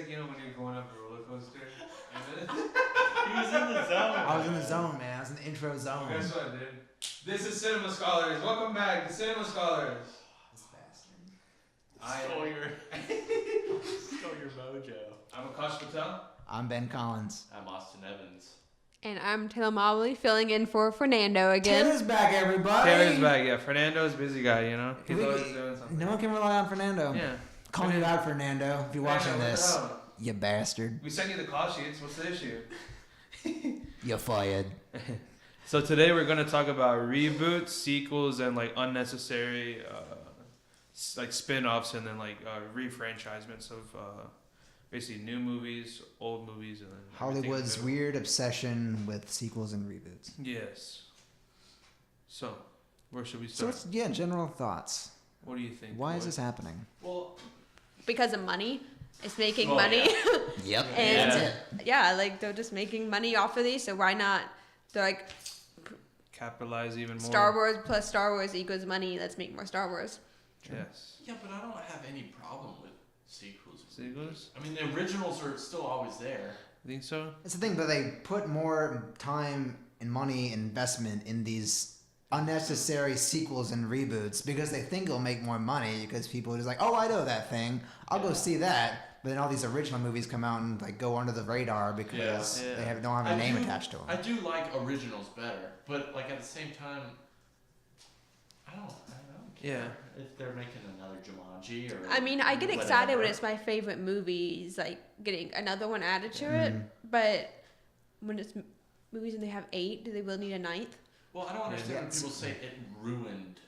like, you know, when you're going up a roller coaster. He was in the zone. I was in the zone, man. I was in the intro zone. Well, guess what, dude? This is Cinema Scholars. Welcome back to Cinema Scholars. This bastard. Stole your mojo. I'm Akash Patel. I'm Ben Collins. I'm Austin Evans. And I'm Taylor Mobley, filling in for Fernando again. Taylor's back, everybody. Taylor's back, yeah. Fernando's a busy guy, you know? He's always doing something. No one can rely on Fernando. Yeah. Calling you out, Fernando, if you're watching Fernando, this. what the hell? You bastard. We sent you the call sheets. What's the issue? You're fired. So today we're going to talk about reboots, sequels, and like unnecessary like spin-offs and then like refranchisements of basically new movies, old movies, and then Hollywood's weird obsession with sequels and reboots. Yes. So, where should we So, start? general thoughts. What do you think? Why is this happening? Well, Because of money. It's making Oh, money. Yep. And That's it. yeah, like they're just making money off of these, so why not? They're like, Capitalize even more. Star Wars plus Star Wars equals money, let's make more Star Wars. Yes. yeah, but I don't have any problem with sequels. Sequels? I mean, the originals are still always there. Think so? That's the thing, but they put more time and money investment in these unnecessary sequels and reboots because they think it'll make more money because people are just like, oh, I know that thing. I'll go see that. But then all these original movies come out and like go under the radar because Yeah. they don't have a name attached to them. I do like originals better, but like at the same time, I don't care if they're making another Jumanji or. I mean, I get whatever. excited when it's my favorite movies, like getting another one added to it, but when it's movies and they have 8, do they really need a 9th? Well, I don't understand when Yes. people say it ruined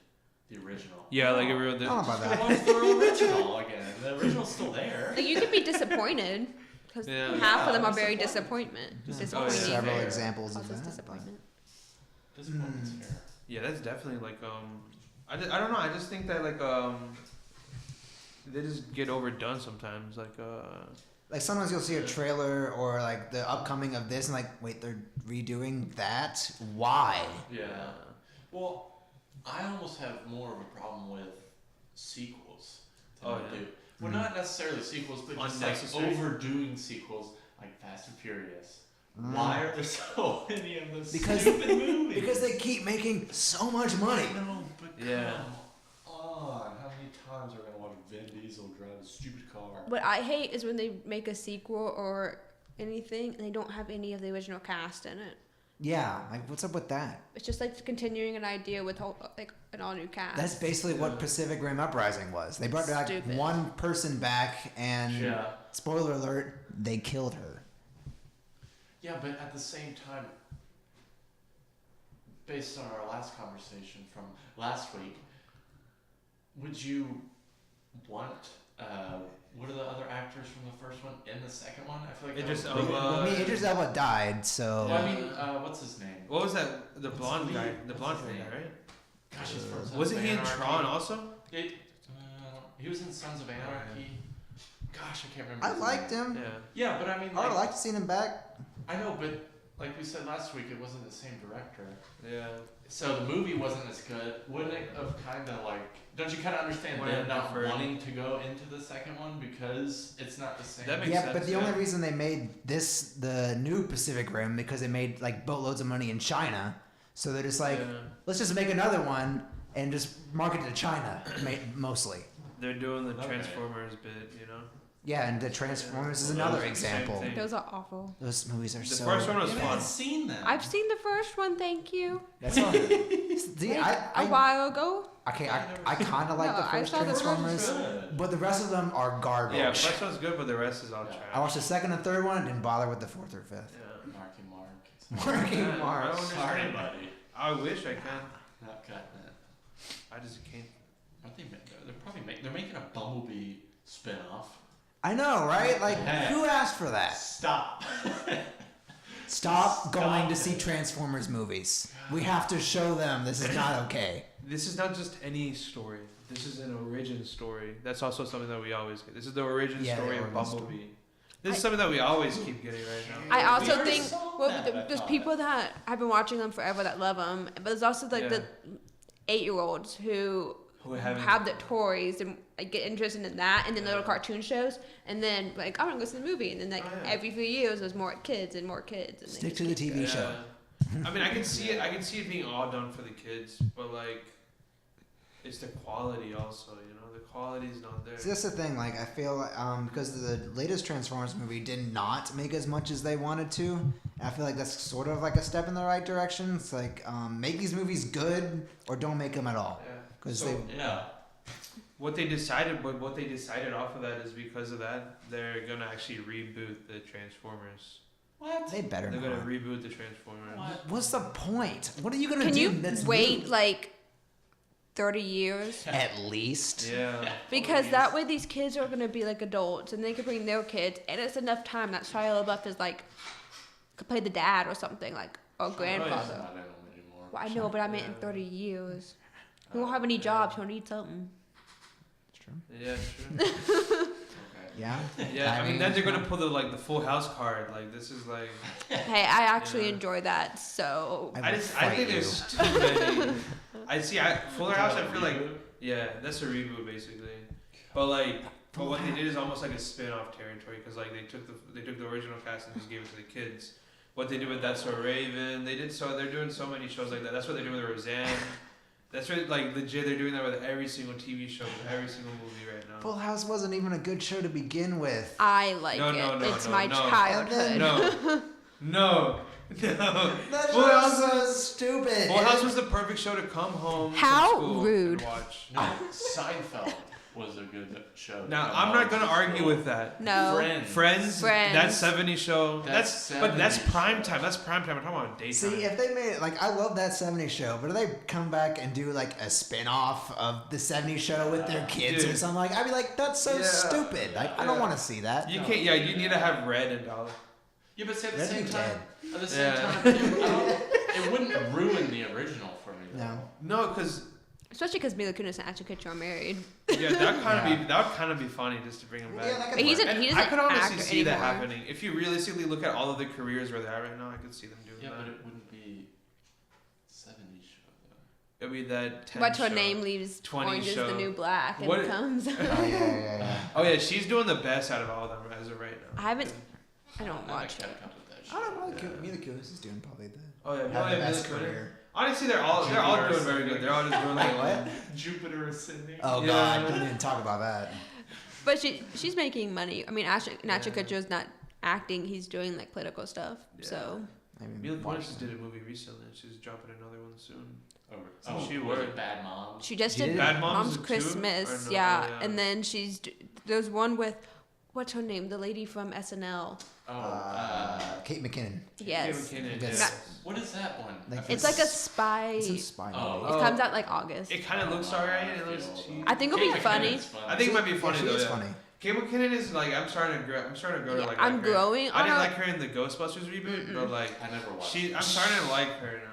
the original. Yeah, like it ruined I don't know about that. What's the original again? The original's still there. Like you could be disappointed because Yeah. half of them Yeah, are very disappointment. disappointed. Oh, yeah. Several Fair. examples of Causes that. disappointment. Disappointment's fair. Yeah, that's definitely like I don't know. I just think that like they just get overdone sometimes. Like sometimes you'll see a trailer or like the upcoming of this and like, wait, they're redoing that? Why? Yeah. Well, I almost have more of a problem with sequels than Oh, I yeah. do. Well, not necessarily sequels, but just like Unnecessary? overdoing sequels, like Fast and Furious. Why are there so many of those Because- stupid movies? Because they keep making so much money. No, but Yeah. come on. How many times are we gonna watch Vin Diesel drive a stupid car? What I hate is when they make a sequel or anything and they don't have any of the original cast in it. Yeah, like what's up with that? It's just like continuing an idea with like an all new cast. That's basically what Pacific Rim Uprising was. They brought like Stupid. one person back and Yeah. spoiler alert, they killed her. Yeah, but at the same time, based on our last conversation from last week, would you want what are the other actors from the first one in the second one? I feel like Idris that would be- Elba. I mean, Idris Elba died, so Well, I mean, what's his name? What was that? The What's blonde the guy. lead? The What's blonde his guy, name? right? Gosh, he's from Sons Wasn't of he in Anarchy. Tron also? He was in Sons of Anarchy. Gosh, I can't remember. I his liked name. him. Yeah. Yeah, but I mean, I would have liked to see him back. I know, but like we said last week, it wasn't the same director. Yeah. So the movie wasn't as good. Wouldn't it have kind of like? Don't you kind of understand Wouldn't them it not prefer- wanting to go into the second one because it's not the same? That makes Yeah, sense, but the yeah. only reason they made this the new Pacific Rim because they made like boatloads of money in China. So they're just like, Yeah. let's just make another one and just market it to China, mostly. They're doing the Okay. Transformers bit, you know? Yeah, and the Transformers is Well, another those are the same example. thing. Those are awful. Those movies are The so. first one was I fun. haven't seen them. I've seen the first one, thank you. That's all. See, Like, a I while ago. I kind of like No, the I first saw the first Transformers, Good. but the rest of them are garbage. Yeah, first one's good, but the rest is all Yeah. trash. I watched the second and third one and didn't bother with the fourth or fifth. Yeah. Marky Mark. Marky Yeah, Mark. I don't Sorry, understand. buddy. I wish I can. Not cutting it. I just can't. Aren't they? They're probably they're making a Bumblebee spin-off. I know, right? Like, Hey. who asked for that? Stop. Stop going to it. see Transformers movies. We have to show them this is not okay. This is not just any story. This is an origin story. That's also something that we always get. This is the origin Yeah, the story of origin story. Bumblebee. This is something that we always keep getting right now. I We also already think saw well, that, I there's thought. people that have been watching them forever that love them, but there's also like Yeah. the 8-year-olds who Who haven't- have the toys and like get interested in that, and then little cartoon shows, and then like I want to go see the movie, and then like every few years there's more kids and more kids. And Stick to the TV show. I mean, I can see it. I can see it being all done for the kids, but like, it's the quality also. You know, the quality's not there. See, that's the thing. Like, I feel because the latest Transformers movie did not make as much as they wanted to. I feel like that's sort of like a step in the right direction. It's like make these movies good or don't make them at all. Yeah. Because What they decided off of that is because of that they're gonna actually reboot the Transformers. What? they better They're not. gonna reboot the Transformers. What's the point? What are you gonna Can do? you That's wait new? like 30 years? At least. Yeah. Because that way these kids are gonna be like adults, and they can bring their kids, and it's enough time that Shia LaBeouf is like could play the dad or something like or grandfather. Not in them anymore. Well, I know, but I meant in 30 years. He won't have any jobs. He'll need something. It's true. Yeah, true. Yeah. Yeah, I mean, then they're gonna pull the Full House card. Like, this is like. Hey, I actually Yeah. enjoy that. So I I will think fight there's too many. Fuller House. I feel like that's a reboot basically, but what they did is almost like a spin-off territory because like they took the original cast and just gave it to the kids. What they did with That's So Raven, they're doing so many shows like that. That's what they're doing with Roseanne. That's what legit they're doing that with every single TV show, with every single movie right now. Full House wasn't even a good show to begin with. I like No, it. no, no, It's no, my no. childhood. No. That Full show House was so stupid. Full House was the perfect show to come home How from school rude. and watch. No, Seinfeld was a good show. Now I'm not gonna argue with that. No. Friends, that 70s show. That's But that's 70s prime time. That's prime time. I'm talking about daytime. See, if they made it, like, I love that 70s show, but if they come back and do, like, a spin-off of the 70s show with their kids or Dude. something, like, I'd be like, that's so Yeah. stupid. Like, I don't Yeah. want to see that. you can't. Yeah, you need to have Red and Dollar. Yeah, but see, at the Red same Dead time, dead. at the same Yeah. time, it wouldn't ruin the original for me. Though. No. No, because Especially because Mila Kunis and Ashton Kutcher are married. yeah, that Yeah. would kind of be funny just to bring him back. Yeah, that could But he's work. a- And he I doesn't could honestly act see that anymore. happening. If you realistically look at all of the careers where they're at right now, I could see them doing Yeah, that. but it wouldn't be 70s show though. It'd be that 10 What's her show. name leaves 20 Orange is show. the New Black and What- comes. Oh, yeah. Oh yeah, she's doing the best out of all of them as of right now. I haven't. I don't I watch gotta it. come with that I don't know. Yeah. Mila Kunis is doing probably the Oh yeah, have Mila the best Kunis. career. Honestly, they're all doing very good. They're all just doing Wait, like what? Jupiter ascending. Oh Yeah. God, don't even talk about that. But she's making money. I mean, Ashton Kutcher's not acting; he's doing like political stuff. Yeah. So I mean, Mila watch Kunis just that. did a movie recently. And she's dropping another one soon. Oh, she was worked. it Bad Mom? she just She did did? Bad Moms Mom's too? Christmas, Or no? yeah. Oh, yeah. And then there's one with what's her name? The lady from SNL. Kate McKinnon. Yes. Kate McKinnon, Yes. yes. What is that one? Like It's like a spy. It's a It spy Oh. movie. comes out like August. It kind of looks alright. It looks cheap. I think it'll be Kate funny. McKinnon's I think it might be Yeah, funny she though. is Yeah. funny. Kate McKinnon is like I'm starting to grow to Yeah, like. I'm like her. growing I on didn't her. like her in the Ghostbusters reboot, but like I never watched. I'm starting to like her now.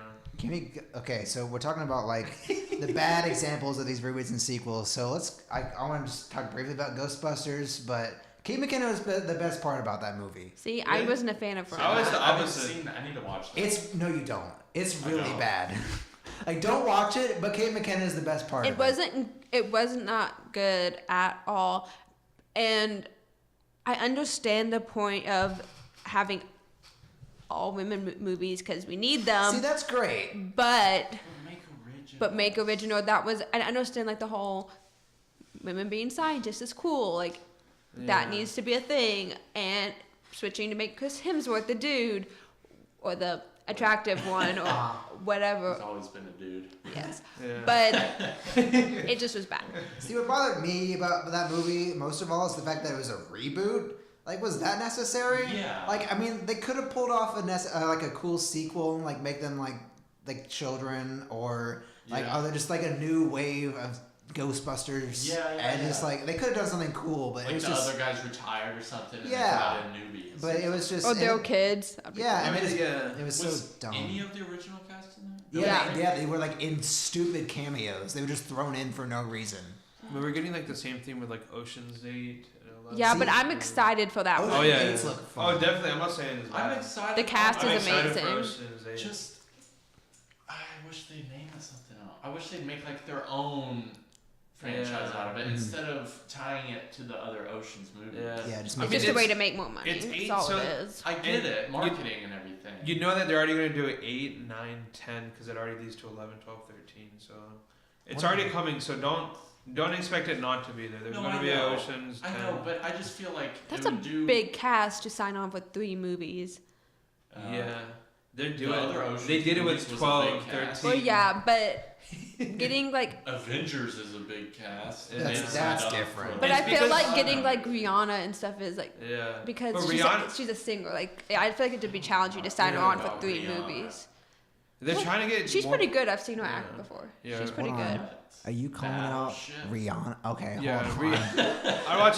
Okay, so we're talking about like the bad examples of these reboots and sequels. So I want to just talk briefly about Ghostbusters, but Kate McKinnon was the best part about that movie. See, I Really? wasn't a fan of her. I was the I haven't opposite. seen that. I need to watch that. No, you don't. It's I really know. bad. Like, don't watch it. But Kate McKinnon is the best part. It of wasn't. It was not good at all, and I understand the point of having all women movies because we need them. See, that's great. but Make original. make original. That was. I understand like the whole women being scientists is cool. Like that Yeah. needs to be a thing, and switching to make Chris Hemsworth the dude or the attractive one or whatever. He's always been a dude. Yes, Yeah. but it just was bad. See, what bothered me about that movie most of all is the fact that it was a reboot. Like, was that necessary? Yeah. Like, I mean, they could have pulled off like a cool sequel, like make them like children, or like Yeah. are they just like a new wave of Ghostbusters? Yeah, and just like they could have done something cool, but Like it was the just other guys retired or something. And Yeah. They brought in newbies. but it was just Or their and- kids. yeah, and I mean, it yeah. was was so dumb. any of the original cast in there? Yeah, they were like in stupid cameos. They were just thrown in for no reason. But we're getting like the same thing with like Ocean's 8. And 11. Yeah, See- but I'm excited for that Oh, one. Oh yeah. Eights yeah. look fun. Oh definitely. I'm not saying it's bad. I'm excited. The cast I'm is excited for amazing. Ocean's 8. Just, I wish they'd name it something else. I wish they'd make like their own franchise out of it Mhm. instead of tying it to the other Ocean's movies. Yeah, just I make mean, It's just a way to make more money. it's That's eight, all so- it is. I get it, marketing and everything. You know that they're already going to do it 8, 9, 10 because it already leads to 11, 12, 13. So it's already coming. So don't expect it not to be there. There's No, going to I be know. Oceans 10. I know, but I just feel like That's it a would do. big cast to sign on for 3 movies. Yeah. They're the doing other Ocean's They did it movies with was a big 12, cast. 13. Well, yeah, but getting like, Avengers is a big cast. Yeah. and That's- they that's signed up different. for- but It's I feel because- like getting like Rihanna and stuff is like Yeah. because But she's a singer. Like I feel like it'd be challenging to sign her Yeah, on for about 3 Rihanna. movies. They're Well, trying to get. She's more, pretty good. I've seen her Yeah. act before. Yeah. She's pretty Hold on. good. Are you calling out Battleship. Rihanna? Okay, Yeah, hold on.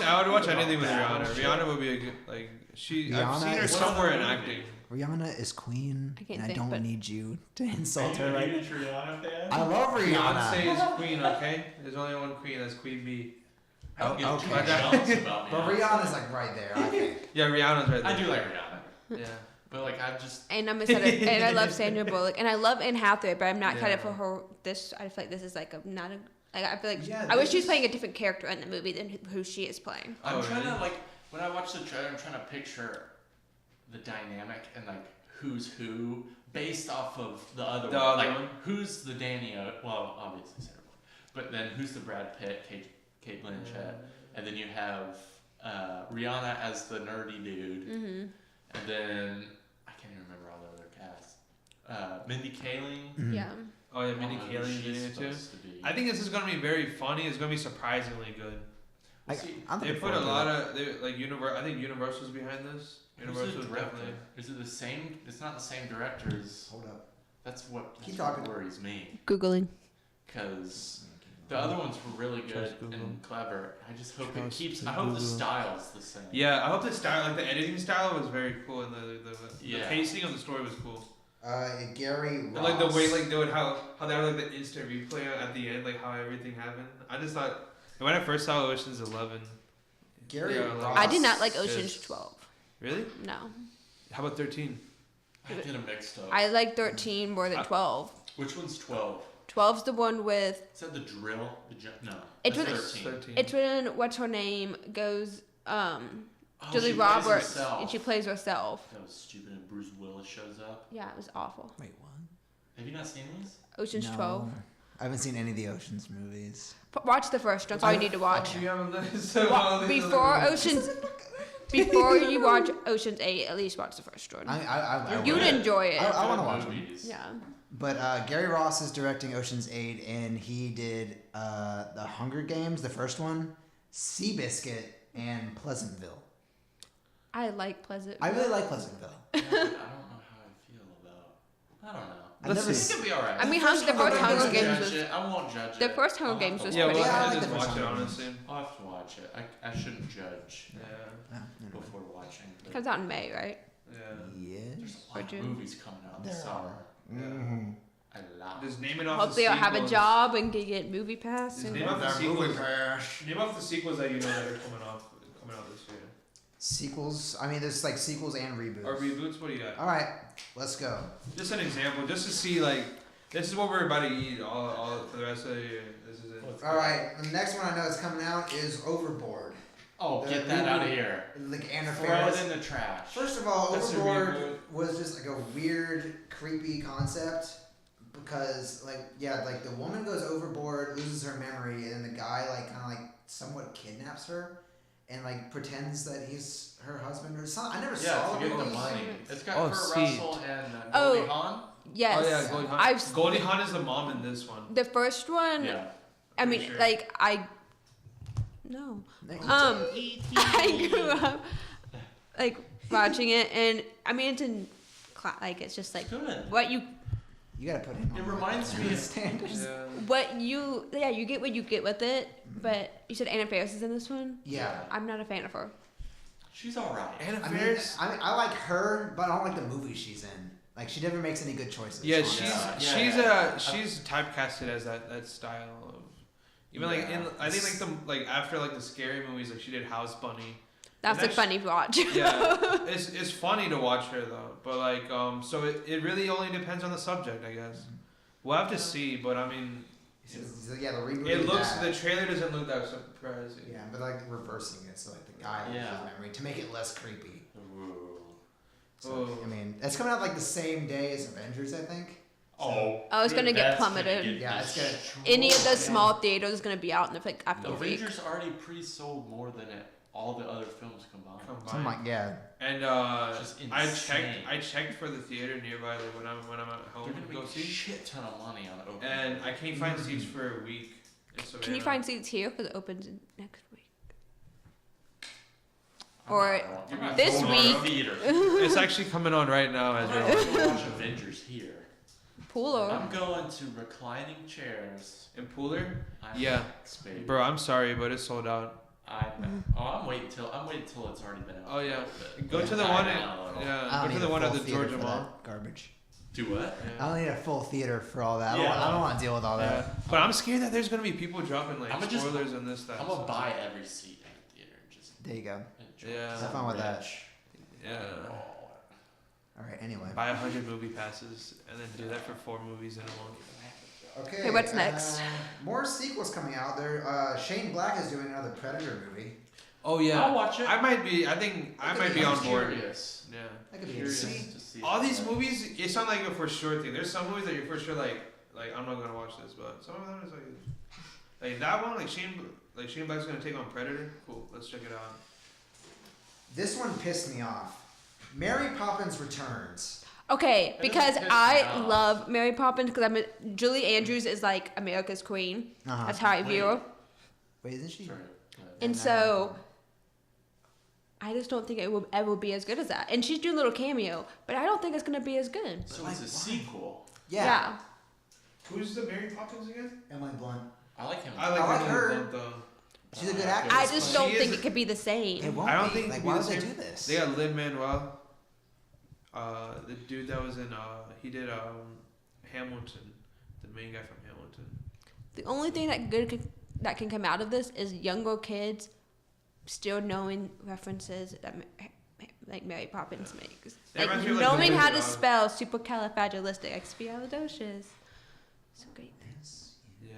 I would watch anything with Rihanna. Battleship. Rihanna would be a good like. I've Rihanna seen her is- somewhere in What's the acting. Rihanna is queen, I can't and I think, don't but- need you to insult her Are right you a huge Rihanna fan? I love Beyonce Rihanna. is queen, okay? There's only one queen. That's Queen Bee. I don't give okay. too much else about But Beyonce. Rihanna's like right there, I think. Yeah, Rihanna's right there. I do like Rihanna, Yeah. but like I just And I'm excited. And I love Sandra Bullock, and I love Anne Hathaway, but I'm not excited Yeah. for her. This I feel like this is like a not a. Like, I feel like Yeah, I wish this she was is- playing a different character in the movie than who she is playing. I'm Oh, trying really? to like when I watch the trailer, I'm trying to picture the dynamic and like who's who based off of the other The one. other Like one? who's the Danny? Well, obviously Sarah Bullock, but then who's the Brad Pitt, Kate Blanchett, and then you have Rihanna as the nerdy dude, Mm-hmm. and then I can't even remember all the other cast. Mindy Kaling. Mhm. Yeah. Oh yeah, I don't Mindy know who Kaling's in she's it too. supposed to be. I think this is gonna be very funny. It's gonna be surprisingly good. I, See, I'm They looking put a forward to lot it. of I think Universal's behind this. Who's the Universal's director? definitely. Is it the same? It's not the same director as. Hold up. That's what Keep that's what talking. worries me. Googling. Because the other ones were really good Trust Google. and clever. I just hope Trust it keeps. the I hope the Google. style's the same. Yeah, I hope the style, like the editing style, was very cool, and the Yeah. pacing of the story was cool. Gary And, Ross. like the way like they would how they had like the instant replay at the end, like how everything happened. I just thought when I first saw Ocean's 11. Gary Yeah, Ross. I did not like Yes. Ocean's 12. Really? No. How about 13? I get them mixed up. I like 13 more than 12. Which one's 12? 12's the one with. Is that the drill? No. It's that's when- 13. It's when what's her name goes. Oh, Julie she plays Roberts, herself. and she plays herself. That was stupid. And Bruce Willis shows up. Yeah, it was awful. Wait, what? Have you not seen these? Ocean's No. 12. I haven't seen any of the Ocean's movies. Watch the first one. That's all you need to watch. You have a list Before Ocean's. Before you watch Ocean's 8, at least watch the first one. I You'd will. enjoy it. I wanna Good watch 'em. movies. Yeah. But Gary Ross is directing Ocean's 8, and he did the Hunger Games, the first one, Seabiscuit, and Pleasantville. I like Pleasant. I really like Pleasantville. I don't know how I feel about. I don't know. I've never I seen. think it'll be alright. I mean, The first the Hunger first Games Hunger was Games judge was. it. I won't judge The it. first Hunger I'll Games have was to Yeah, watch we'll Yeah, I have like to the just first watch it one. honestly. I'll have to watch it. I shouldn't judge Yeah. Anyway. before watching. But Comes out in May, right? Yeah. Yes. there's a Or lot of June. movies coming out in the There summer. Mm-hmm. A lot. Just name it off Hopefully, the I'll have a sequels. job and can get movie pass. Just And name off the That movie sequels. Name off the sequels that you know that are coming out this year. Sequels. I mean, there's like sequels and reboots. Or reboots. What do you got? All right, let's go. Just an example, just to see like this is what we're about to eat all for the rest of the year. This is it. All right, the next one I know is coming out is Overboard. Oh, The get that out of reboot. here. Like Anna Throw Faris. it in the trash. First of all, That's a Overboard reboot. was just like a weird, creepy concept because, like the woman goes overboard, loses her memory, and the guy kind of somewhat kidnaps her and like pretends that he's her husband or something. I never Yeah, saw to get the movie. money. It's got Oh, Kurt see. Russell and Oh. Goldie Hawn. yes, Oh yeah, Goldie Hawn. I've Goldie Hawn is the mom in this one. the first one. Yeah. I mean, Pretty sure. like I. No. I grew up like watching it, and I mean, it's in it's just like Good. what you You gotta put him. It on reminds me of- standards. Yeah. what you you get what you get with it. But you said Anna Faris is in this one. Yeah. I'm not a fan of her. She's alright. Anna I mean, Faris. I like her, but I don't like the movie she's in. Like she never makes any good choices. Yeah, honestly. she's typecasted as that style of even like in I think like after like the scary movies like she did House Bunny. That's And like funny to watch. Yeah, it's funny to watch her though, but so it really only depends on the subject, I guess. We'll have to see, but I mean, He's like, yeah, the reboot. It looks. The trailer doesn't look that surprising. Yeah, but like reversing it, so like the guy loses his memory to make it less creepy. Ooh. So, I mean, it's coming out like the same day as Avengers, I think. Oh, it's gonna get that's plummeted. Gonna get Yeah, it's gonna- destroyed. Any of those small theaters is gonna be out in like after a week. Avengers already pre-sold more than all the other films combined. Something like, yeah. And Just I insane. checked for the theater nearby, like when I'm at home They're to gonna go make a see, shit ton of money on opening. and I can't find seats for a week. in Can you Savannah. find seats here? Because it opens next week. I'm or not this going to week- theater. It's actually coming on right now as I'm we're not watching. going to watch Avengers here. Pool or I'm going to reclining chairs. In Pooler, IMAX, Yeah. baby. bro. I'm sorry, but it's sold out. I'm waiting till it's already been out. Oh, yeah. a little bit. Go to the I one. know. I Yeah, don't go to need the a one at full the theater Georgia for Mall. that garbage. Do what? I don't need a full theater for all that. Yeah. I don't want to deal with all Yeah. that. But I'm scared that there's gonna be people dropping like I'ma just- spoilers and this that. I'm gonna buy every seat in the theater and just There you go. enjoy. Yeah. 'Cause Have I'm fun with that. rich. Yeah. All right. Anyway. Buy 100 movie passes and then do that for 4 movies in a month. Okay. Okay, what's next? More sequels coming out. There. Shane Black is doing another Predator movie. Oh yeah. I'll watch it. I might be. I think I might be I'm on board. Curious. Yeah. That could be Curious insane. to see All if these that- movies, it's not like a for sure thing. There's some movies that you're for sure like I'm not gonna watch this, but some of them is like that one, like Shane Black's gonna take on Predator. Cool, let's check it out. This one pissed me off. Mary Poppins Returns. okay, It because doesn't piss me I off. love Mary Poppins because Julie Andrews is like America's queen. Uh-huh. That's how I view her. Wait, isn't she? Sorry. And so I just don't think it will ever be as good as that. And she's doing a little cameo, but I don't think it's gonna be as good. So Like, it's a why? sequel. Yeah. Who's the Mary Poppins again? Emily Blunt. I like him. I like like her. Blunt, though. She's a good Uh, actress. I just don't She think is- it could be the same. It won't I don't be. think Like, it'd be why the would they same. do this? They got Lin Manuel. The dude that was in he did Hamilton, the main guy from Hamilton. The only thing that can come out of this is younger kids still knowing references that like Mary Poppins makes. That Like reminds me of, like, the knowing how to Wizard of Oz. spell supercalifragilisticexpialidocious. It's a great thing. Yeah.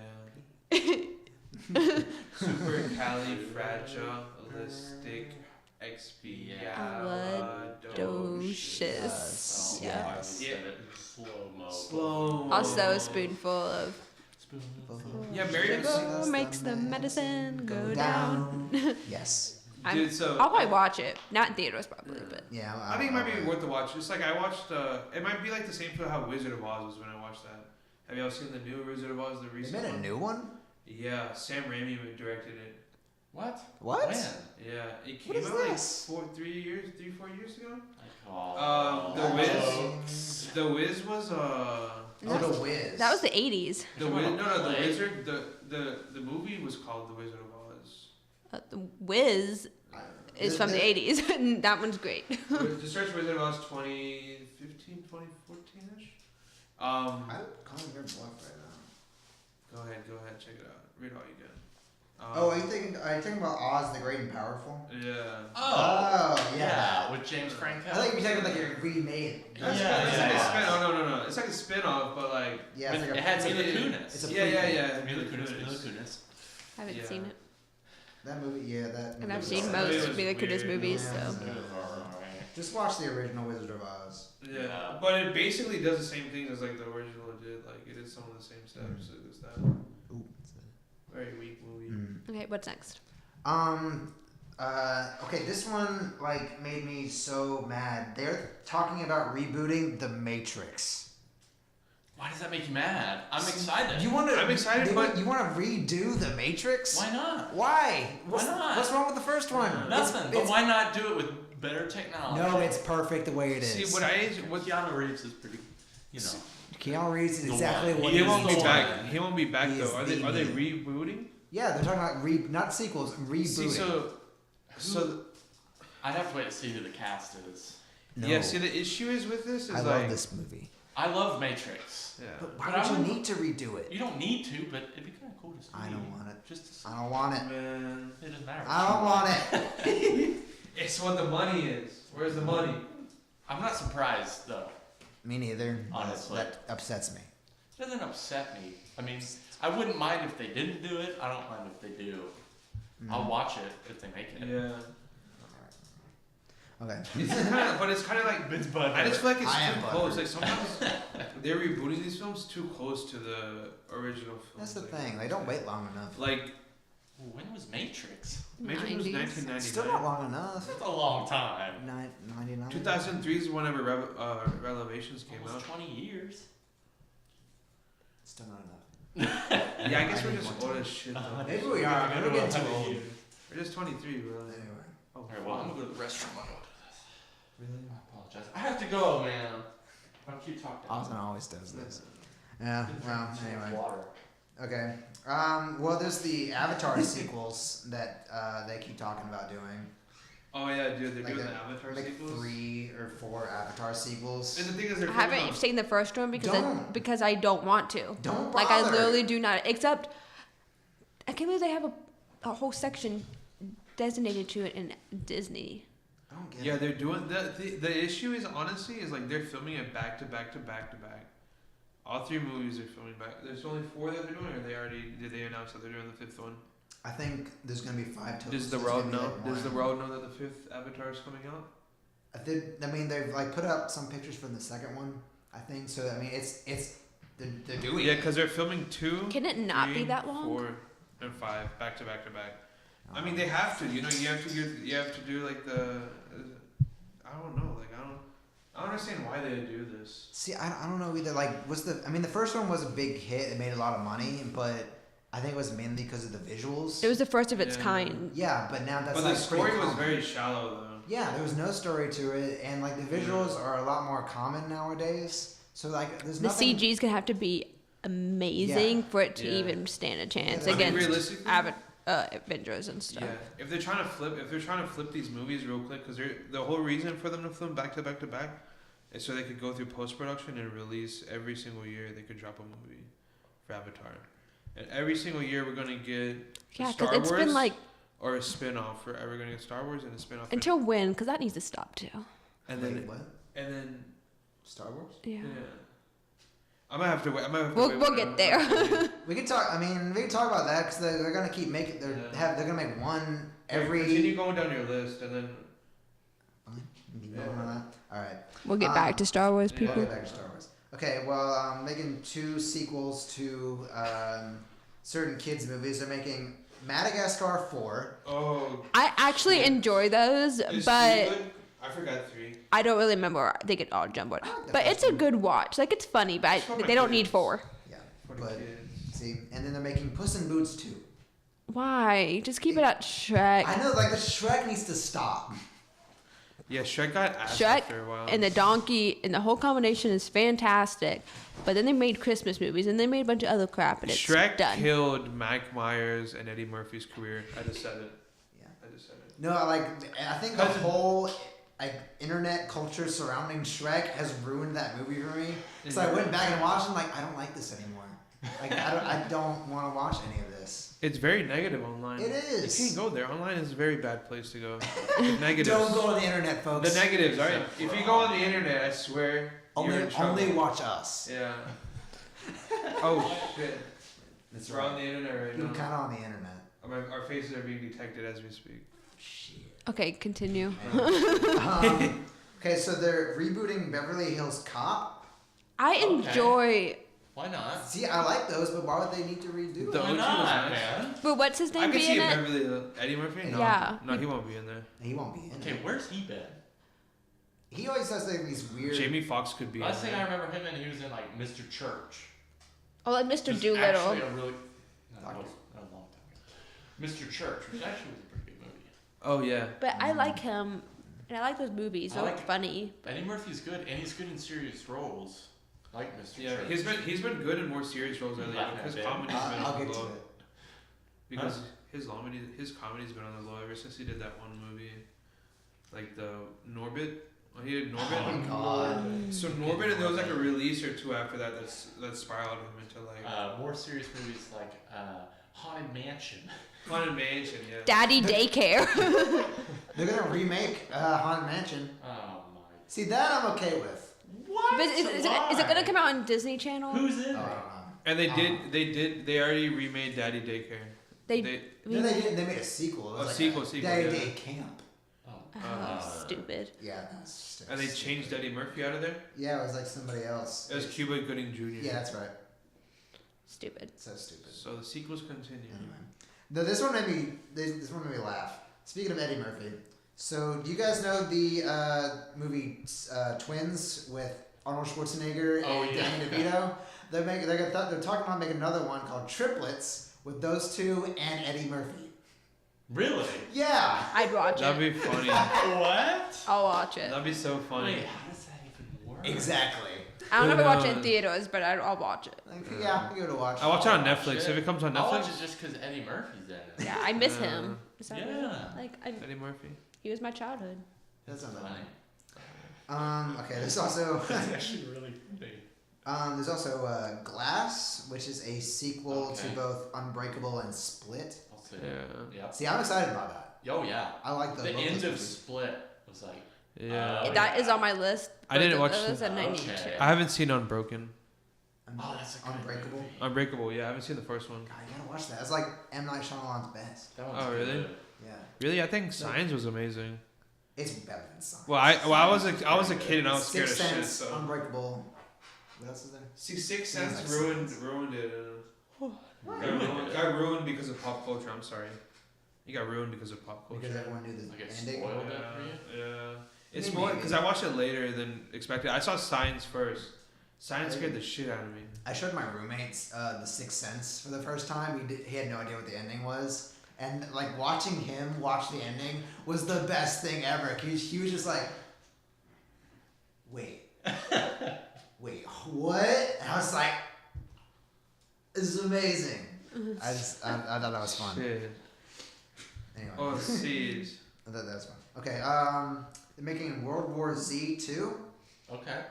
Supercalifragilisticexpialidocious. Yeah. I said it in slow-mo. Slow. Also a spoonful of Yeah, Mary. sugar makes the medicine go down. Yes. Dude, so I'll probably watch it. Not in theaters probably, but Yeah. I think it might be worth the watch. It's like I watched. It might be like the same for how Wizard of Oz was when I watched that. Have y'all seen the new Wizard of Oz, the They recent made a one? new one. Yeah, Sam Raimi directed it. What? What? When? Yeah, it What came is out like this? 4 years ago. Oh. The Wiz. The Wiz was Oh, the Wiz. that was the 80s. the Wiz. No, the Wizard. The movie was called The Wizard of Oz. The Wiz I don't know. is from the 80s. and that one's great. The search Wizard of Oz 2015, 2014 ish. I don't call it very bluff right now. Go ahead, check it out. Read all you can. Oh, are you thinking about Oz the Great and Powerful? Yeah. Oh, yeah. Yeah, with James Franco. I thought you were talking about like a remade. That's Yeah, it's yeah, like a yeah. spin. Oh no. It's like a spin-off, but like Yeah, But it's like it had Mila it's Kunis. it's a yeah. Mila Kunis. I haven't Yeah. seen it. that movie. Yeah, that. And movie I've was seen alright. most was Mila Kunis weird. movies, Yeah. so. It was alright. Just watch the original Wizard of Oz. Yeah. Yeah. But it basically does the same things as like the original did. Like it is some of the same steps. It is that Ooh. very weak movie. Okay, what's next? Okay, this one like made me so mad. They're talking about rebooting The Matrix. Why does that make you mad? I'm excited. You want to? I'm excited, but- you want to redo The Matrix? Why not? Why? What's, not? What's wrong with the first one? Nothing. But why not do it with better technology? No, it's perfect the way it is. See what Keanu Reeves is pretty, you know. Keanu Reeves is The exactly one. what he is won't be the back. one. He won't be back He is though. Are the they man. rebooting? Yeah, they're talking about not sequels, rebooting. See, so I'd have to wait to see who the cast is. No. yeah. See, the issue is with this is I like love this movie. I love Matrix. yeah. But why But I would you would- need to redo it? You don't need to, but it'd be kind of cool to see. I don't want it. Just to see. I don't want it. Man, It doesn't matter. I don't want it. it's what the money is. Where's the money? I'm not surprised though. Me neither. Honestly. That upsets me. It doesn't upset me. I mean, I wouldn't mind if they didn't do it. I don't mind if they do. I'll watch it if they make it. Yeah. Okay. But it's kind of like It's butthurt. I just feel like it's I am too butthurt. close. Like sometimes they're rebooting these films too close to the original film. That's the thing. They don't wait long enough. Like When was Matrix? Matrix was 90s. 1999. Still not long enough. That's a long time. 99. 2003 is whenever Revelations came Almost out. 20 years. Still not enough. Yeah, I guess I we're need just one old too. as shit. Though. Maybe we are. Maybe we're getting too old. We're just 23, bro. Anyway. Oh, Alright, well, I'm gonna go to the restroom. I'll go do this. Really? I apologize. I have to go, man. I'll keep talking. Austin always does this. Yeah. Well. Anyway. Water. Okay. Well, there's the Avatar sequels that they keep talking about doing. Oh yeah, dude, they're Like doing the- the Avatar Like sequels. 3 or 4 Avatar sequels. And the thing is, they're I filming haven't on- seen the first one because Don't. because I don't want to. Don't Like I bother. literally do not. Except I can't believe they have a whole section designated to it in Disney. I don't get Yeah, it. they're doing the issue is honestly is like they're filming it back to back to back to back. All 3 movies are filming back. There's only 4 that they're doing, or did they announce that they're doing the 5th one? I think there's gonna be 5 total. Does the so it's world gonna be know? like Does the one. world know that the 5th Avatar is coming out? I mean, they've like put up some pictures from the second one. I think so. I mean, it's they're doing Yeah, it. because they're filming 2. Can it not be 3, that long? 4, and 5 back to back to back. I mean, they have to. You know, you have to do like the. I don't know. Like I don't understand why they do this. See, I don't know either. Like, the first one was a big hit. It made a lot of money, but I think it was mainly because of the visuals. It was the first of its Yeah. kind. Yeah, but now that's But like the story pretty was common. very shallow though. Yeah, there was no story to it, and like the visuals are a lot more common nowadays. So like, there's The nothing. CG's gonna have to be amazing Yeah. for it to Yeah. even stand a chance I mean, against realistically- Avengers and stuff. Yeah, if they're trying to flip these movies real quick, because the whole reason for them to film back to back to back is so they could go through post production and release every single year. They could drop a movie for Avatar, and every single year we're gonna get Yeah, Star because it's Wars been like or a spin off. We're gonna get Star Wars and a spin off. until when? Because that needs to stop too. and Wait, then what? and then Star Wars? Yeah. yeah. I might have to wait. We'll get there. We can talk. I mean, we can talk about that because they're gonna keep making. They're gonna make one every. Continue going down your list, and then You know on that? All right. We'll get back to Star Wars, yeah. We'll people. get back to Star Wars. Okay. Well, making 2 sequels to certain kids movies. They're making Madagascar 4. oh, I actually enjoy those, is but 3 good? I forgot 3. I don't really remember. They get all jumbled. like the But it's first a one. good watch. Like it's funny, but It's for my they don't need kids. 4. Yeah. For the But kids. see, and then they're making Puss in Boots 2. Why? Just keep it at Shrek. I know, like the Shrek needs to stop. Yeah, Shrek got ass Shrek after a while. and the donkey and the whole combination is fantastic. But then they made Christmas movies and they made a bunch of other crap and it's Shrek done. killed Mike Myers and Eddie Murphy's career. I just said it. Yeah. I just said it. No, like I think the whole like internet culture surrounding Shrek has ruined that movie for me. So I went back and watched and like I don't like this anymore. Like I don't want to watch any of this. It's very negative online. It is. You can't go there. Online is a very bad place to go. The negatives. Don't go on the internet, folks. The negatives, alright? If you go on the internet, I swear you're only in trouble. only watch us. Yeah. Oh shit. That's We're on the internet right You're now. kind of on the internet. Our faces are being detected as we speak. Shit. Okay, continue. Okay, so they're rebooting Beverly Hills Cop. I Okay. enjoy. Why not? See, I like those, but why would they need to redo The it? Why OG was not, nice. man? But what's his I name could be see in it it? Beverly Eddie Murphy? No. Yeah. No, he won't be in there. He won't be in Okay, it. where's he been? He always has like these weird. Jamie Foxx could be Last in thing I there. remember him in, he was in like Mr. Church. Oh, like Mr. Which is Doolittle. actually a really that Doctor. was a long time ago. Mr. Church, which actually was a pretty good movie. Oh yeah. But I like him, and I like those movies. I They're like- funny. Eddie Murphy's good, and he's good in serious roles, like Mr. Yeah, Church. he's been good in more serious roles lately. Laughing His at it. comedy's been I'll on get the to low. it. Because his comedy's been on the low ever since he did that one movie, like the Norbit. Oh, he did Norbit. Oh my god. So Norbit, and there was like a release or 2 after that that spiraled him into like More serious movies like Haunted Mansion. Haunted Mansion. Yeah. Daddy Daycare. They're gonna remake Haunted Mansion. Oh my. See that I'm okay with. What? But is it gonna come out on Disney Channel? Who's in Oh, I it? don't know. And they already remade Daddy Daycare. They No, they didn't. They made a sequel. It was A like sequel, Daddy yeah. Day Camp. stupid. Yeah, that's And they changed Eddie Murphy out of there. Yeah, it was like somebody else. It was Cuba Gooding Jr. Yeah, that's right. Stupid. So stupid. So the sequels continue. Anyway, this one made me laugh. Speaking of Eddie Murphy, so do you guys know the movie Twins with Arnold Schwarzenegger and Danny DeVito? They're talking about making another one called Triplets with those two and Eddie Murphy. Really? Yeah. I'd watch That'd it. be funny. What? I'll watch it. That'd be so funny. Wait, how does that even work? Exactly. I don't know if I watch it in knows? theaters, but I'll watch it. Like, yeah, give it a watch. I watch it on I'll Netflix. watch If it comes on I'll watch Netflix, it just because Eddie Murphy's in it. Yeah, I miss Yeah. him. Is that Yeah. weird? Like Eddie Murphy. he was my childhood. That's not Funny. bad. Okay, there's also That's actually really funny. there's also Glass, which is a sequel to Okay. both Unbreakable and Split. I'll see. Yeah. Yep. See, I'm excited about that. Oh yeah. I like The both end those of movies. Split was like. Yeah. Oh, That is yeah. on my list. I didn't both watch of those, and I need Okay. to. I haven't seen Unbroken. Oh, that's a good Unbreakable. movie. Unbreakable. Yeah, I haven't seen the first one. God, you gotta watch that. It's like M. Night Shyamalan's best. That one's Oh, really? good. Yeah, Really, I think Signs was amazing. it's better than Signs. Well, I was a kid and I was scared Sixth of shit. Sense, So. Unbreakable. What else is there? See, Sixth Sounds Sense like ruined Sixth it. Ruined it. Got ruined because of pop culture. I'm sorry. You got ruined because of pop culture. Because everyone knew the Like it ending. spoiled it for you? Yeah. It's Maybe. more because I watched it later than expected. I saw Signs first. Signs scared the shit out of me. I showed my roommates The Sixth Sense for the first time. He had no idea what the ending was, and like watching him watch the ending was the best thing ever. He was just like, wait, what? And I was like, this is amazing. I thought that was fun. Shit. Anyway, Oh, Siege. I thought that was fun. Okay, they're making World War Z 2. Okay.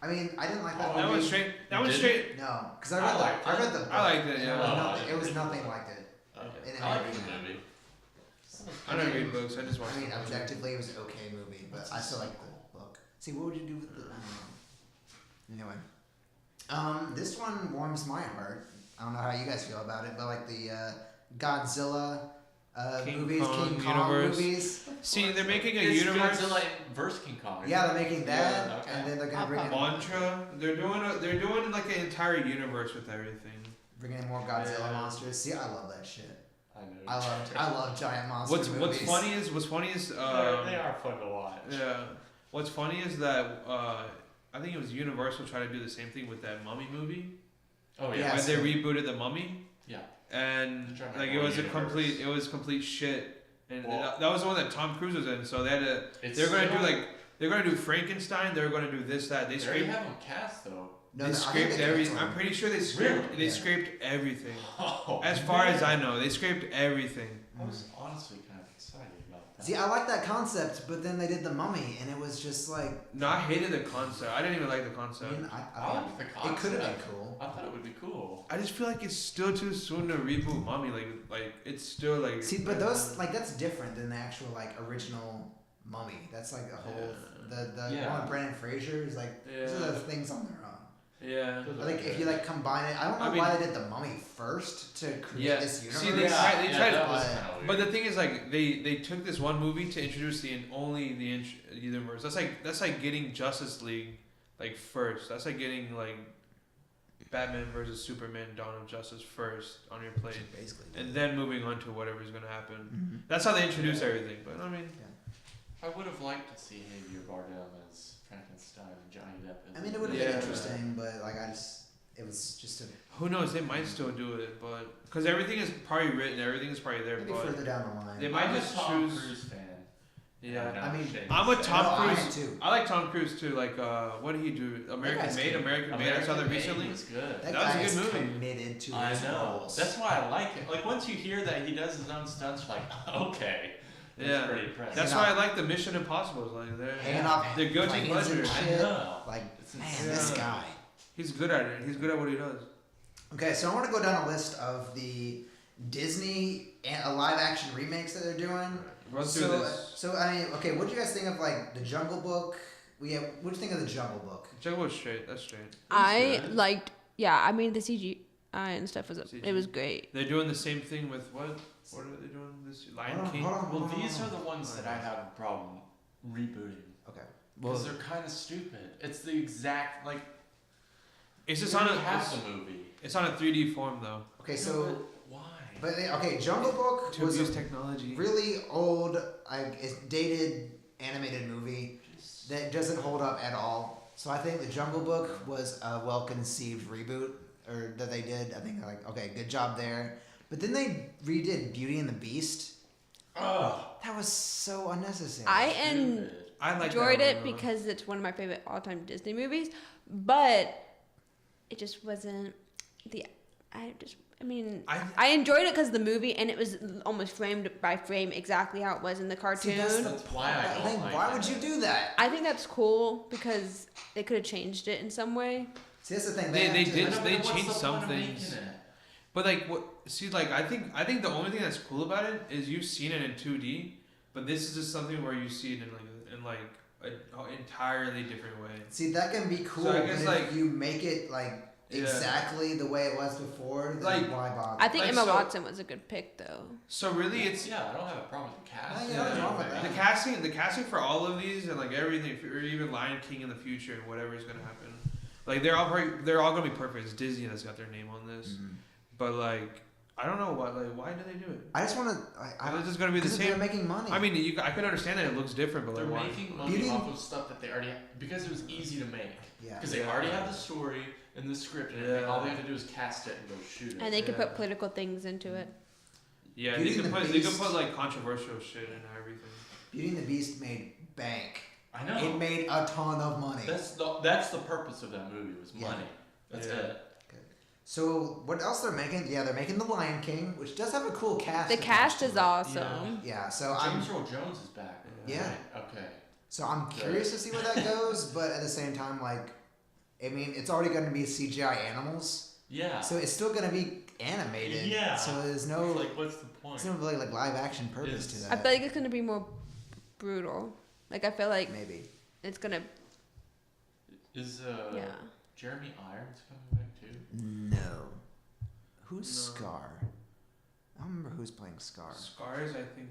I mean, I didn't like that Oh, That movie. was straight. That You was didn't? straight. No, because I I liked read the. I liked it. It Yeah. was Oh, nothing, it was I nothing like it. Okay. And I like it- the movie. I don't read books. I just watch. I mean, them. objectively, it was an okay movie, but I still like the book. See, what would you do with the? I don't know. Anyway, this one warms my heart. I don't know how you guys feel about it, but like the Godzilla King movies, Kong King Kong universe. movies. See, they're making a It's universe. Godzilla versus King Kong. Yeah, they're making that, Yeah, okay. and then they're gonna bring in, Mantra. They're doing like an entire universe with everything. bring in more Godzilla Yeah. monsters. See, I love that shit. I know. I love giant monster What's movies. funny is They are fun to watch. Yeah. What's funny is that I think it was Universal trying to do the same thing with that Mummy movie. Oh Yeah. yeah. When they rebooted the Mummy. Yeah. And They're trying to like make it more was universe. complete shit. And Well- that was the one that Tom Cruise was in. So they had to. It's They're gonna do still- they're gonna do Frankenstein. They're gonna do this that. They They already scraped. have them cast though. No, They I think scraped they everything. canceled I'm pretty sure they scraped. Really? They Yeah. scraped everything. Oh, As far man. as I know, they scraped everything. I was honestly kind of excited about that. See, I like that concept, but then they did the Mummy, and it was just like. No, I hated the concept. I didn't even like the I concept. mean, I liked the it concept. could have been cool. I thought it would be cool. I just feel like it's still too soon to reboot Mummy. Like it's still like. See, but those that's different than the actual original Mummy. That's like a whole the Yeah. one with Brendan Fraser is like these Yeah. are things on their own. Yeah. I think if you combine it, I don't know I mean- why they did the Mummy first to create Yeah. this universe. See, they tried that to- was kind of weird. But the thing is, like, they took this one movie to introduce the universe. That's like getting Justice League first. That's like getting Batman versus Superman: Dawn of Justice first on your plate, Basically. and then moving on to whatever's gonna happen. Mhm. That's how they introduce everything. But I mean, I would have liked to see Javier Bardem as Frankenstein and Johnny Depp as. I mean, it would have Yeah. been interesting, but it was just a who knows? They might still do it, but because everything is probably written, everything is probably there. maybe But further down the line. They might I'm a just Tom choose- Cruise fan. yeah. I mean, I'm a Tom No, I Cruise. am too. I like Tom Cruise too. What did he do? American guy's Made. good. American Made. I saw that recently. Was good. That That was guy a is good movie. committed to I his know. roles. That's why I like it. Like once you hear that he does his own stunts, you're like, okay. That's Yeah. pretty impressive. That's Hanging why I like the Mission Impossible. They're hanging off They're guilty planes pleasure. and I shit. know. Like, It's man, insane. this Yeah. guy. He's good at it. He's good at what he does. Okay, so I want to go down a list of the Disney live action remakes that they're doing. Run through So, this. so I mean, okay, what do you guys think of the Jungle Book? What do you think of the Jungle Book? Jungle was straight. That's straight. I good. liked yeah, I mean the CGI and stuff was it was great. They're doing the same thing with what? What are they doing this Lion King? Well, these are the ones that I have a problem rebooting. Okay. Because they're kind of stupid. It's the exact, like, It's just you on already a have the movie. it's on a 3D form though. Okay, No, so but why? but okay, Jungle Book To was use a technology. really old, like it's dated animated movie that doesn't hold up at all. So I think the Jungle Book was a well-conceived reboot, or that they did. I think they're like, okay, good job there. But then they redid Beauty and the Beast. Ugh. That was so unnecessary. I Stupid. I like enjoyed that it one, though. because it's one of my favorite all-time Disney movies, but it just wasn't the. I mean, I enjoyed it because of the movie, and it was almost framed by frame exactly how it was in the cartoon. See, that's That's why I don't like why it. would you do that? I think that's cool because they could have changed it in some way. See, that's the thing. They have to- did- I know, they but what's changed the some point of things. making it? But like what? See, like I think the only thing that's cool about it is you've seen it in 2D, but this is just something where you see it in like an entirely different way. See, that can be cool. So I guess, but if like- you make it like Yeah. exactly the way it was before, then Like, why bother? I think Like, Emma so- Watson was a good pick, though. So really, it's Yeah, I don't have a problem with the cast. Yeah, nothing's wrong with that. the casting for all of these and like everything, or even Lion King in the future and whatever is gonna happen. Like they're all gonna be perfect. It's Disney that's got their name on this, Mhm. but like I don't know why do they do it? I just want to. It's just gonna be the They're same. making money. I mean, I can understand that it looks different, but They're like why? making money Beauty- off of stuff that they already because it was easy to make. yeah. Because they already have the story and the script and everything. All they have to do is cast it and go shoot it. And they could Yeah. put political things into it. Yeah, Beauty they and could the put Beast- like controversial shit in everything. Beauty and the Beast made bank. I know. It made a ton of money. That's the purpose of that movie was Yeah. money. That's Yeah. it. So what else they're making? Yeah, they're making The Lion King, which does have a cool cast. The attached cast to is it. awesome. Yeah, so I'm James Earl Jones is back. Yeah. Right? Okay. so I'm curious to see where that goes, but at the same time, like, I mean, it's already going to be CGI animals, Yeah. so it's still going to be animated. Yeah. So there's no like, what's the point? there's no really like live action purpose to It's- that. I feel like it's gonna be more brutal. Like I feel like Maybe. it's gonna. Is Yeah. Jeremy Irons coming back too? No. Who's No. Scar? I don't remember who's playing Scar. Scars, I think.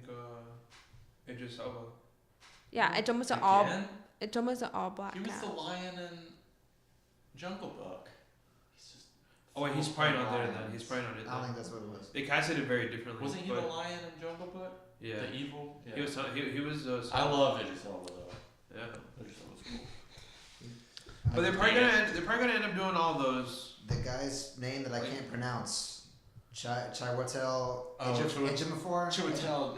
Idris Elba. Yeah, it's almost an all. Again? It's almost an all black He was cast. the lion in Jungle Book. He's just. Oh wait, he's full probably of not there then. lions. He's probably not in I don't there. think that's what it was. They casted it very differently. Wasn't he but the lion in Jungle Book? Yeah. The evil. Yeah. He was. He was. I love Idris Elba though. Yeah. Idris Elba's cool. But they're probably gonna end up doing all those. The guy's name that I can't pronounce. Chiwetel Oh, Ejiofor. Chiwetel.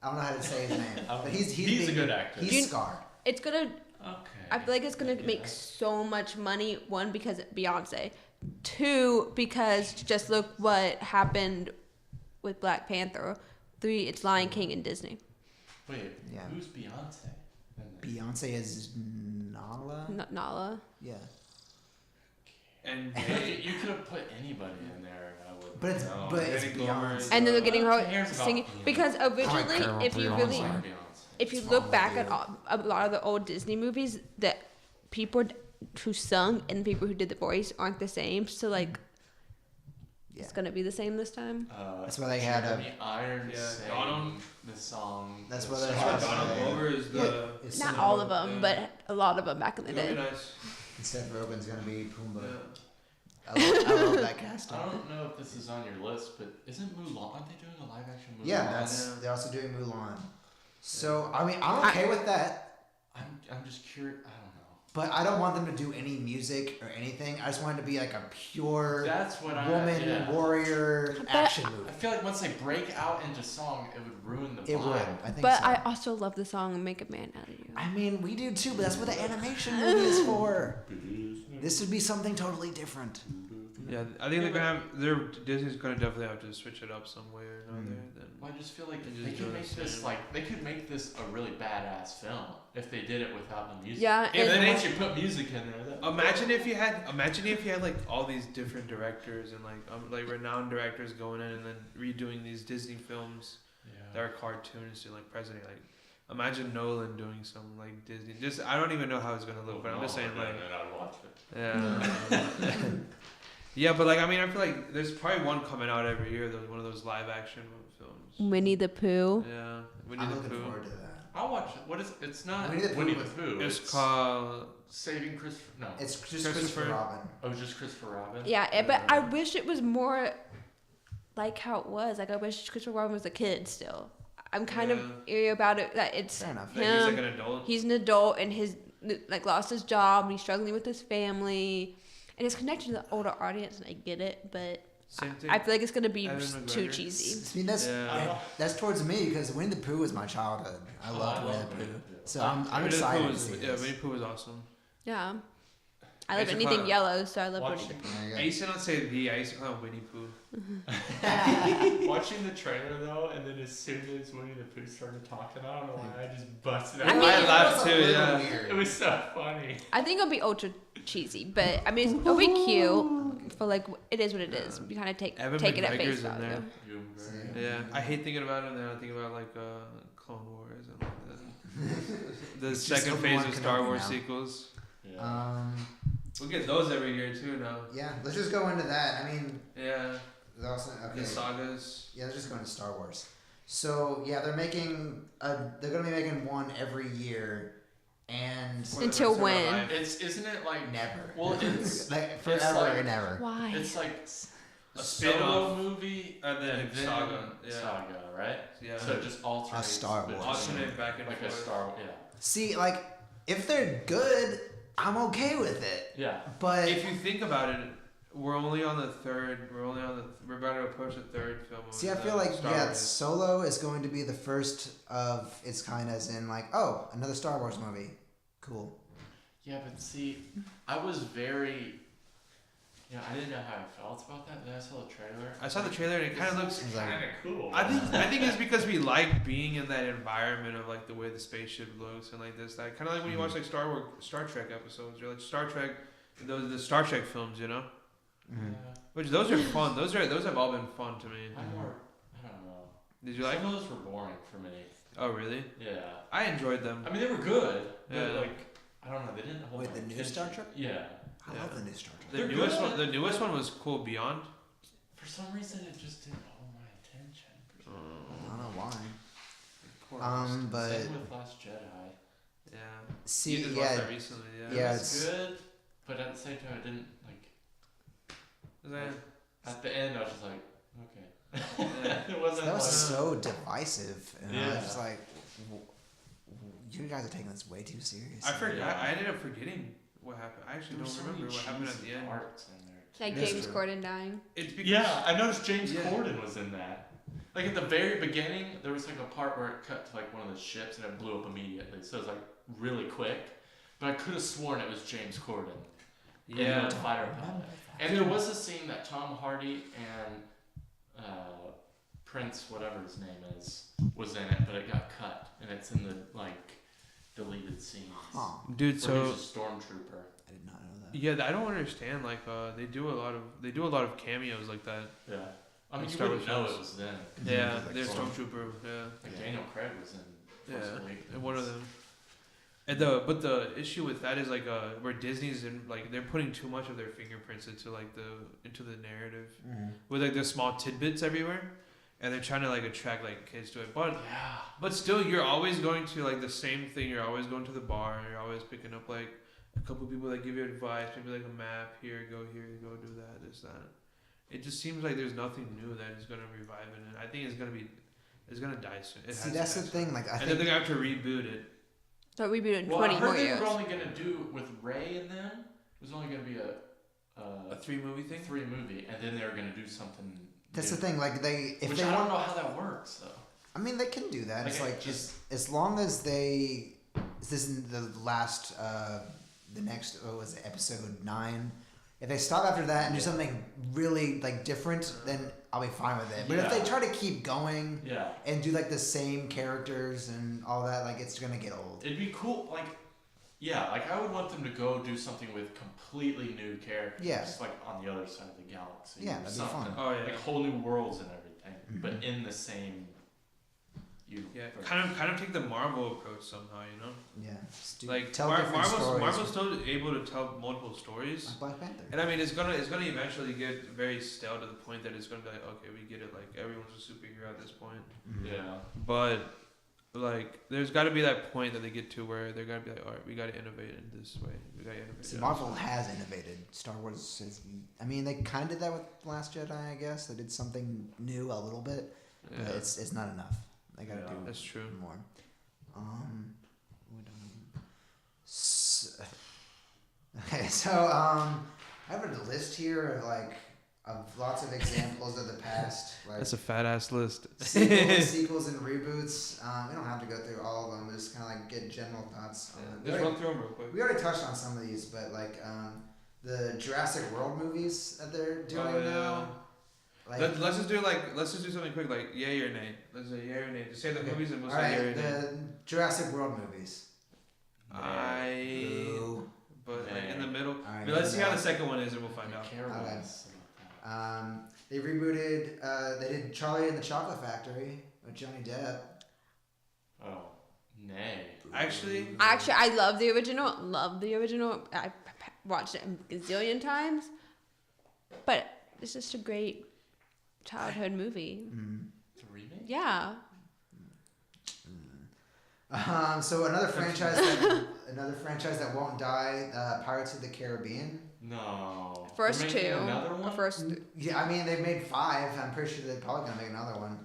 I don't know how to say his name, but he's a being- good actor. He's Do you- Scar. It's gonna. Okay. I feel like it's gonna make so much money. One, because Beyonce. Two, because just look what happened with Black Panther. Three, it's Lion King and Disney. Wait. Yeah. Who's Beyonce? Beyonce is Nala. Nala. Yeah, And You could have put anybody in there. And I would. but it's know. but it's Danny Glover is- Beyonce. And then they're getting Who her cares about singing Beyonce? because originally, care if you about really, Beyonce. if you What's look wrong back with at a lot of the old Disney movies, that people who sung and the people who did the voice aren't the same. So like, Yeah. it's gonna be the same this time. That's why they had a- Jeremy Irons Yeah, sang Donald. the song. That's the why they song. had Donald Yeah. Glover is the. It's Not Seth all of Rogen. them, but a lot of them back in the It would be day. nice. Seth Rogen's gonna be Pumbaa. Yeah. I love that casting. I don't know if this is on your list, but isn't Mulan? Aren't they doing a live action Mulan? Yeah, they're also doing Mulan. So I mean, I'm okay with that, I'm just curious. I don't know. but I don't want them to do any music or anything. I just want it to be like a pure That's what woman yeah. warrior But- action I movie. feel like once they break out into song, it would ruin the It vibe. would. I think But so. I also love the song "Make a Man Out of You." I mean, we do too, but that's what the animation movie is for. This would be something totally different. Yeah, I think they're gonna have. Disney's gonna definitely have to switch it up some way or another. Then. Well, I just feel like And they just could do make the this same. like they could make this a really badass film if they did it without the music. Yeah, And then and- once you put music in there, that Imagine if you had like all these different directors and like renowned directors going in and then redoing these Disney films that yeah. are cartoons to like present day. Like imagine Nolan doing something like Disney. Just I don't even know how it's gonna look, but I'm just saying like. And I'd watch it. Yeah. Yeah, but like I mean, I feel like there's probably one coming out every year. There's one of those live action films. Winnie the Pooh. Yeah, Winnie I'm the looking Pooh. forward to that. I'll watch it. What is? It's not Winnie the Pooh Winnie the was- Pooh. It's called. Saving Christopher. No. It's just Christopher- Christopher Robin. Oh, just Christopher Robin. Yeah, but I wish it was more like how it was. Like I wish Christopher Robin was a kid still. I'm kind of eerie about it that it's Fair enough. Like him. he's like an adult. He's an adult and his like lost his job and he's struggling with his family and it's connected to the older audience and I get it, but Same thing. I feel like it's gonna be Evan too McGregor. cheesy. I mean, Yeah. that's towards me because Winnie the Pooh was my childhood. I loved Winnie the Pooh. So I'm Winnie the excited Pooh to was, see yeah, this. Winnie the Pooh was awesome. Yeah. I I love used to anything call- yellow, so I love Winnie Watching, the Pooh. There you I go. used to not say the. I used to call him Winnie Pooh. watching the trailer though, and then as soon as Winnie the Pooh started talking, I don't know why I just busted out. I mean, I it laughed was a too. little Yeah. weird. It was so funny. I think it'll be ultra cheesy, but I mean it'll be cute. For like it is what it is. You kind of take Evan it at McGregor's face in value. there. You Yeah, I hate thinking about it, and then I think about like Clone Wars and like the It's just second phase Obi-Wan of Star Kenobi Wars now. sequels. Yeah. We'll get those every year too now. Yeah, let's just go into that. I mean, Yeah, there's also okay. the sagas. Yeah, let's just go into Star Wars. So yeah, they're gonna be making one every year, and For the Until rest of our when? life. Isn't it like never. Well, it's like forever like- and ever. Why? it's like a spin-off. solo movie And then saga, yeah. saga, right? Yeah. So it just alternates. Star Wars. between- Alternate back and like a forth. Star. Yeah. See, like if they're good, I'm okay with it. Yeah. But If you think about it, we're only on the third. We're about to approach the third film. of see, I the feel like Star Wars. Solo is going to be the first of its kind, as in like, oh, another Star Wars movie, cool. Yeah, but see, I was very. Yeah, I didn't know how I felt about that. Then I saw the trailer. I saw the trailer and it kind of looks. It's like- kind of cool. I think it's because we like being in that environment of like the way the spaceship looks and like this that kind of like when you watch like Star Trek episodes or like Star Trek, the Star Trek films, you know, Mhm. Yeah. which those are fun. Those have all been fun to me. I'm more. I don't know. Did you like? Some of those were boring for me. Oh really? Yeah. I enjoyed them. I mean, they were good. Yeah. But like, I don't know. They didn't hold Wait, my the new attention. Star Trek? Yeah. I Yeah. love the new Star Trek. The They're newest good. one. The newest one was cool. Beyond. For some reason, it just didn't hold my attention. I don't know why. Of course. But Same with Last Jedi. Yeah. see, you just watched yeah, that recently. Yeah. Yeah, It was it's- good, but at the same time, it didn't like. Is that- At the end, I was just like, okay. Yeah. It wasn't. that was like, so divisive, and I Yeah. was just like, you guys are taking this way too serious. I forgot. Yeah. I ended up forgetting what happened. I actually there were don't so remember many what happened at cheesy the end. parts in there. Like That's James true. Corden dying. It's because Yeah, I noticed James Yeah. Corden was in that. Like at the very beginning, there was like a part where it cut to like one of the ships and it blew up immediately. So it was like really quick. But I could have sworn it was James Corden. in Yeah. the fighter pilot. And there was a scene that Tom Hardy and Prince, whatever his name is, was in it, but it got cut, and it's in the like deleted scenes. Huh. dude. Where So he's a stormtrooper. I did not know that. yeah, I don't understand. Like they do a lot of cameos like that. Yeah. I mean, Like you Star wouldn't Wars know films. it was them. Yeah, Like they're Storm- stormtrooper. Yeah, Like Yeah. Daniel Craig was in Force yeah, Awakens. and one of them. And the issue with that is like where Disney's in like they're putting too much of their fingerprints into the narrative Mhm. with like the small tidbits everywhere, and they're trying to like attract like kids to it. Yeah. But still, you're always going to like the same thing. You're always going to the bar. You're always picking up like a couple people that give you advice, maybe like a map. Here, go do that, this, that. It just seems like there's nothing new that is gonna revive it. And I think it's gonna die soon. It See, has that's to the die soon. thing. Like, I And then think they're gonna have to reboot it. So reboot in Well, 20 I heard more they years. were only gonna do with Ray and them. It was only gonna be A a 3-movie thing. 3 movie, and then they were gonna do something. that's new. the thing. Like, if Which they I don't want, know how that works though. I mean, they can do that. Like, It's it like just- as long as they. This isn't the last. The next what was it, episode 9. If they stop after that and do Yeah. something really like different, then I'll be fine with it. But if Yeah. they try to keep going Yeah. and do like the same characters and all that, like it's gonna get old. It'd be cool, like, yeah, like I would want them to go do something with completely new characters, Yeah. like on the other side of the galaxy. Yeah, or that'd be something. fun. Oh yeah. Like whole new worlds and everything, Mhm. but in the same Yeah, kind of take the Marvel approach somehow, you know. Yeah. Like tell different stories. Marvel's still able to tell multiple stories. Like Black Panther. And I mean, it's gonna eventually get very stale to the point that it's gonna be like, okay, we get it. Like everyone's a superhero at this point. Mhm. Yeah. But like, there's got to be that point that they get to where they're gonna be like, all right, we got to innovate in this way. We got to innovate. See, Marvel has innovated. Star Wars is. I mean, they kind of did that with Last Jedi. I guess they did something new a little bit, Yeah, but it's not enough. They gotta do that's true. more. Okay, so I have a list here of lots of examples of the past, like That's a fat ass list. sequels and reboots. We don't have to go through all of them. We'll just kind of like get general thoughts on them. Just run through them real quick. We already touched on some of these, but like the Jurassic World movies that they're doing now. Like, Let's just do something quick, like yay or nay. Let's say yay or nay. Just say the movies and we'll say alright, yay or nay. the Jurassic World movies. Boo. But like in the middle. Alright, I mean, let's see how the second one is and we'll find out. Okay. They rebooted. They did Charlie and the Chocolate Factory with Johnny Depp. Oh, nay. Actually, I love the original. Love the original. I watched it a gazillion times. But it's just a great childhood movie. The remake? Yeah. So another franchise that won't die. Pirates of the Caribbean. No. First They're making two. Another one? First. Yeah, I mean they've made 5. I'm pretty sure they're probably gonna make another one.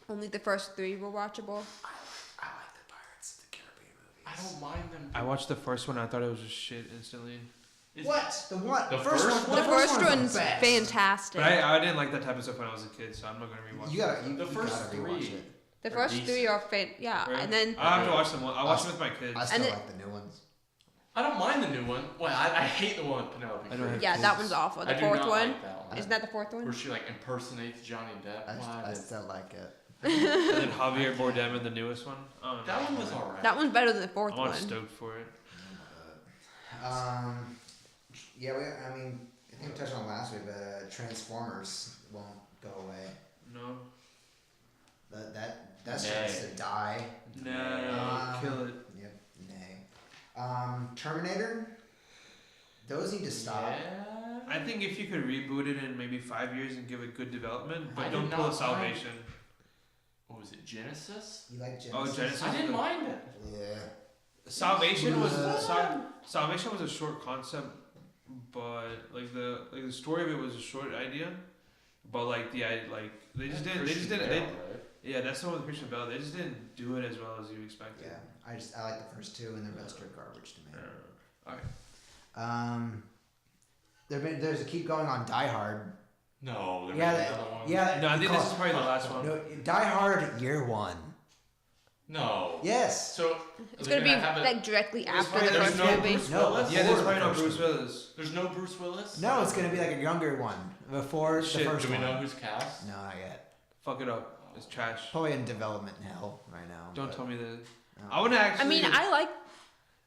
Only the first 3 were watchable. I like the Pirates of the Caribbean movies. I don't mind them. I watched the first one. I thought it was just shit instantly. What? The what? The first one? The first one's one's the best. fantastic. But I didn't like that type of stuff when I was a kid, so I'm not gonna rewatch. You The first gotta rewatch 3. it. The Are first decent. 3 are Right? and then I have to watch them. I watch them with my kids. I still And then- like the new ones. I don't mind the new one. Well, I hate the one with Penelope I don't Cruz. have yeah, kids. that one's awful. I The do fourth not one, like that one. isn't that the fourth Where one? she like impersonates Johnny Depp. I still like it. And then Javier Bardem in the newest one. Oh, That one was alright. That one's better than the fourth I'm one. stoked for it. Yeah, I mean, I think we touched on it last week, but Transformers won't go away. No. That's supposed to die. No. Kill it. Yep. Nay. Terminator. Those need to stop. Yeah. I think if you could reboot it in maybe 5 years and give it good development, but I don't did pull a not Salvation. What was it, Genesis? You like Genesis? Oh, Genesis. I didn't mind it. Yeah. Salvation was Yeah. Salvation was a short concept, but like the story of it was a short idea, but like they just didn't. Yeah, that's the one with Christian Bale. They just didn't do it as well as you expected. Yeah. I like the first 2, and the rest are garbage to me. Alright. There's a keep going on Die Hard. No, there Yeah, was another one. Yeah. No, I think this is probably the last one. No, Die Hard Year 1. No. Yes. So It's they're gonna be have it- like directly after probably- the there's first no movie. Bruce No, Willis? Yeah, there's Before probably the no first Bruce one. Willis. There's no Bruce Willis? No, it's gonna be like a younger one before Shit, the first Do we one. know who's cast? No, not yet. Fuck it up. It's trash. Probably in development hell right now. Don't but- tell me that. no. I want to actually. I mean, I like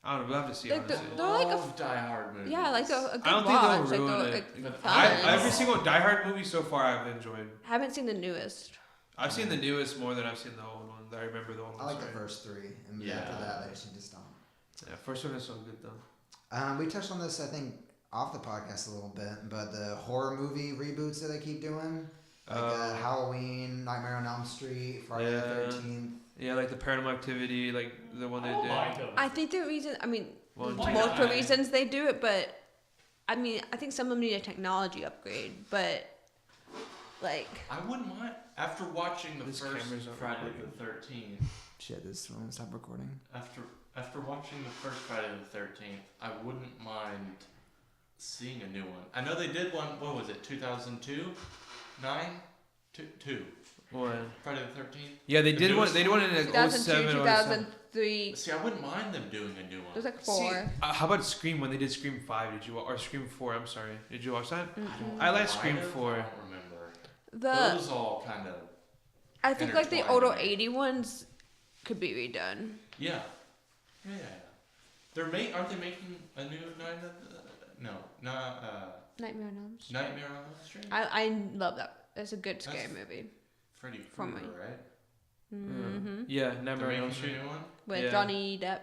I don't know. We'll have to see. Like the- Honestly. they're like a Love Die Hard movies. yeah, like a good I don't think watch. they'll Like ruin they're, it. like, I- fun. Every single Die Hard movie so far I've enjoyed. Haven't seen the newest. I've seen the newest more than I've seen the old one. I remember the old one. I like the sorry. first 3, and Yeah. after that, they just need to stop. Yeah, first one is so good though. We touched on this, I think, off the podcast a little bit, but the horror movie reboots that they keep doing, like Halloween, Nightmare on Elm Street, Friday Yeah. the 13th. Yeah, like the Paranormal Activity, like the one they I don't did. like them. I think the reason, I mean, One, Why two. not? multiple reasons they do it, but I mean, I think some of them need a technology upgrade, but like, I wouldn't mind. After watching the This first camera's not Friday recording. the 13th, Shit, this one stop recording. after watching the first Friday the 13th, I wouldn't mind seeing a new one. I know they did one. What was it? 2002, 9, 2. What? Friday the 13th. Yeah, they The did one. newest They did one in like 2002, 07 or something. 2003, See, I wouldn't mind them doing a new one. there's like 4. How about Scream when they did Scream 5? Did you or Scream 4? I'm sorry. Did you watch that? Mm-mm. I like Might Scream have, 4. I don't remember. The Those all kind of. I think like the intertwined. older 80 ones could be redone. Yeah. Yeah. They're aren't they making a new Night of the, no, not Nightmare on Elm Street. Nightmare on Elm Street? I love that. It's a good scary That's- movie. Freddy for me. Krueger, right? Mm-hmm. Yeah, They're Nightmare on Elm making Street. a new one. With Yeah. Johnny Depp.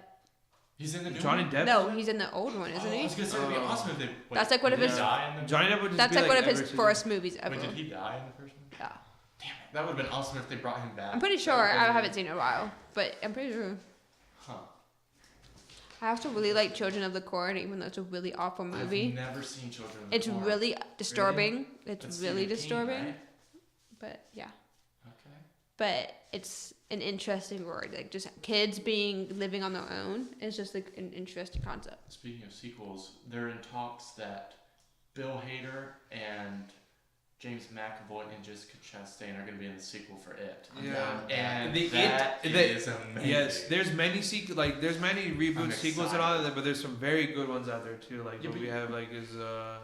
He's in the new Johnny one? Depp. No, he's in the old one, isn't I he? was gonna say it'd be Oh. awesome if they. That's like one of did his- he die in the Johnny Depp would just That's be like one of his Everton. first movies ever. Wait, did he die in the first one? Yeah. Damn it, that would have been awesome if they brought him back. I'm pretty sure. That would've I been- haven't seen it in a while, but I'm pretty sure. Huh. I also really like Children of the Corn, even though it's a really awful movie. I've never seen Children of the It's Corn. really disturbing. It's That's really Stephen King, disturbing. right? But yeah. Okay. But it's an interesting word. Like just kids living on their own is just like an interesting concept. Speaking of sequels, they're in talks that Bill Hader and James McAvoy and Jessica Chastain are going to be in the sequel for It. Yeah. And The that It- is amazing. Yes, there's many there's many reboot I'm sequels and all excited. that, but there's some very good ones out there too. Like Yeah, what but- we have like is the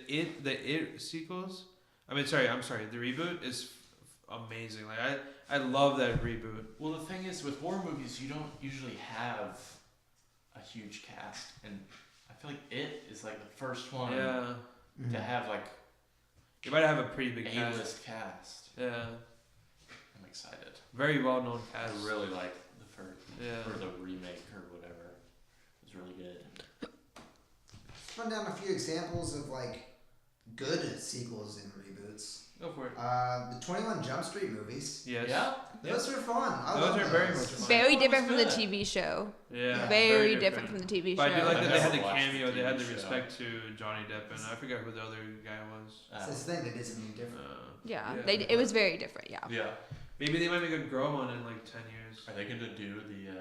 It sequels. I'm sorry, the reboot is amazing. Like I love that reboot. Well, the thing is, with horror movies, you don't usually have a huge cast, and I feel like It is like the first one Yeah, Mm-hmm. to have like you might have a pretty big cast. A-list cast. Yeah, I'm excited. very well known I cast. really like the first Yeah. or the remake or whatever. It was really good. Let's run down a few examples of like good sequels and reboots. Go for it. The 21 Jump Street movies. Yes. Yeah. Those are fun. I Those love are very much fun. Very That different was from the good. TV show. Yeah. Very different from the TV But I do show. like I that they had the never watched cameo. the They had the TV show. respect to Johnny Depp, and I forget who the other guy was. It's this thing that did something different. Yeah, Yeah. it was very different. Yeah. Yeah. Maybe they might make a girl one in like 10 years. Are they going to do the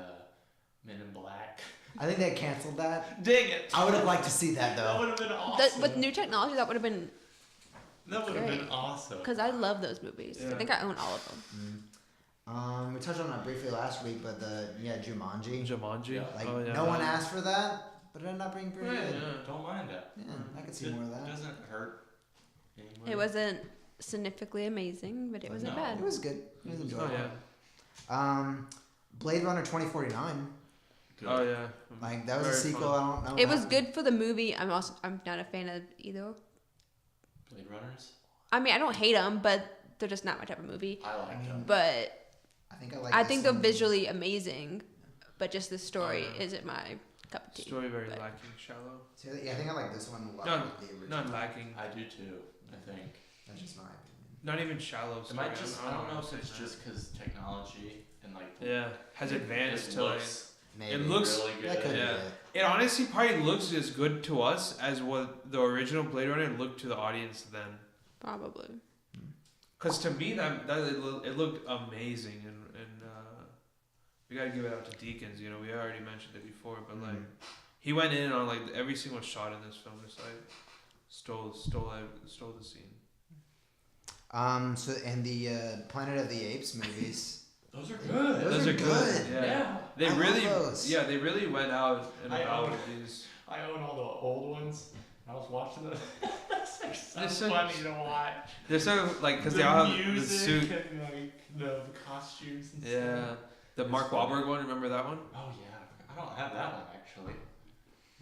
Men in Black? I think they canceled that. Dang it! I would have liked to see that That though. would have been awesome. With new technology, that would have been That would have been great. awesome. because I love those movies. I Yeah. think I own all of them. We touched on that briefly last week, but Jumanji. Jumanji. Yeah. Like Oh, yeah. no one asked for that, but it ended up being pretty Right, good. Yeah. Don't mind that. Yeah, I could see It more of that. doesn't hurt anyone. It wasn't significantly amazing, but it wasn't No. It bad. was good. It was Oh enjoyable. yeah. Blade Runner 2049. Good. Oh yeah. Like that was a Very sequel. fun. I don't know. It what was happened. good for the movie. I'm not a fan of either. Blade Runners? I mean, I don't hate them, but they're just not my type of movie. I liked them. But I think I like. I this think they're one. visually amazing, but just the story Oh, yeah. isn't my cup of tea. Story very but- lacking, shallow. So, yeah, I think I like this one a lot. No, with the original. Not lacking. I do too, I think. That's just my opinion. Not even shallow. It might story. just, I don't know if how to it's say just because technology and like. that. Yeah, has advanced to like. looks Maybe. It looks. really That good. could Yeah. be it. It honestly probably looks as good to us as what the original Blade Runner looked to the audience then. Probably. Cause to me it looked amazing and we gotta give it out to Deakins. You know, we already mentioned it before, but like he went in on like every single shot in this film, just like stole the scene. So and the Planet of the Apes movies. Those are good. Those are good. Yeah. Yeah. They I love really, those. yeah, they really went out and I about own- with these. I own all the old ones. I was watching them. They're so They're so- funny to watch. They're so like because The they all have the music suit. and like the costumes and Yeah, stuff. the It's Mark funny. Wahlberg one. Remember that one? Oh yeah, I don't have that one actually.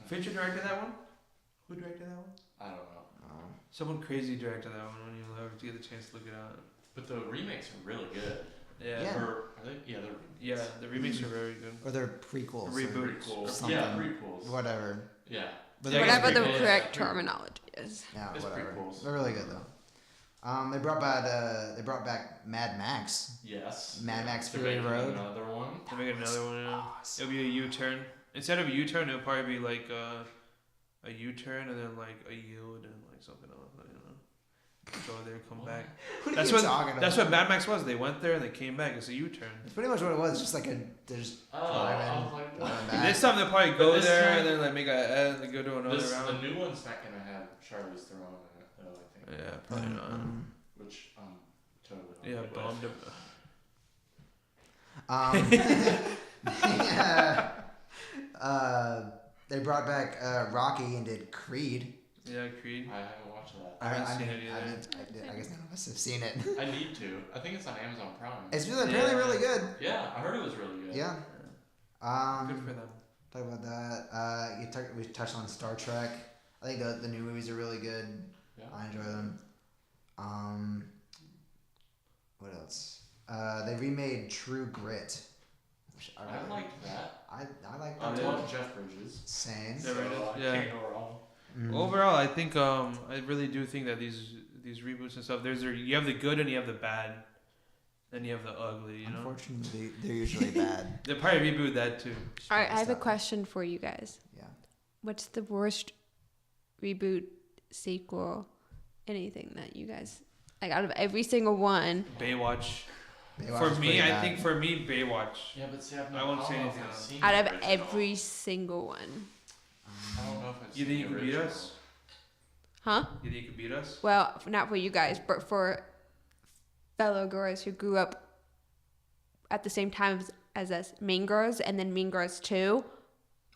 Fincher directed that one. Who directed that one? I don't know. Someone crazy directed that one. When you ever get the chance to look it up. But the remakes are really good. Yeah. Yeah. Or are they? Yeah, they're Yeah, the remakes are very good. Or they're prequels. or Reboot. prequels. Something. Yeah, prequels. Whatever. Yeah. But Yeah, I they're guess Whatever the prequels. correct Yeah. terminology is. Yeah, It's whatever. prequels. They're really good though. They brought back Mad Max. Yes. Mad Max They're Fury making Road. Another one. They make another one. Yeah. Awesome. It'll be a U-turn. Instead of a U-turn, it'll probably be like a U-turn and then like a yield and like something else. You know, go there, come back. What are That's you what talking about? that's what Mad Max was. They went there and they came back. It's a U-turn. It's pretty much what it was. Just like they're just Oh, I was like, what? going back. This time they'll probably But go this there time- and then like make a and go to another This, the round. new one's not gonna have Charlie's Theron in it, though. I think. Yeah, probably not. Which I'm totally. Yeah, okay with. bombed. They brought back Rocky and did Creed. Yeah, Creed. I haven't watched that. I haven't seen it I guess none of us have seen it. I need to. I think it's on Amazon Prime. It's really, apparently Yeah. really good. Yeah, I heard it was really good. Yeah. Good for them. Talk about that. We touched on Star Trek. I think the new movies are really good. Yeah. I enjoy them. What else? They remade True Grit. Which I liked that. I like I that. love Jeff Bridges. Same. Yeah, right. So Yeah. I can't go wrong. Mhm. Overall, I think I really do think that these reboots and stuff. You have the good and you have the bad, then you have the ugly. You know. Unfortunately, they're usually bad. They'll probably reboot that too. All right, I have a Stop. question for you guys. Yeah. What's the worst reboot, sequel, anything that you guys like out of every single one? Baywatch. Baywatch For is me, pretty I bad. think for me, Baywatch. Yeah, but see, I've I won't say don't know if anything I've else. seen Out the of original. every single one. I don't know if I've You seen think you the could beat original. us? Huh? You think you could beat us? Well, not for you guys, but for fellow girls who grew up at the same time as us, Mean Girls, and then Mean Girls 2,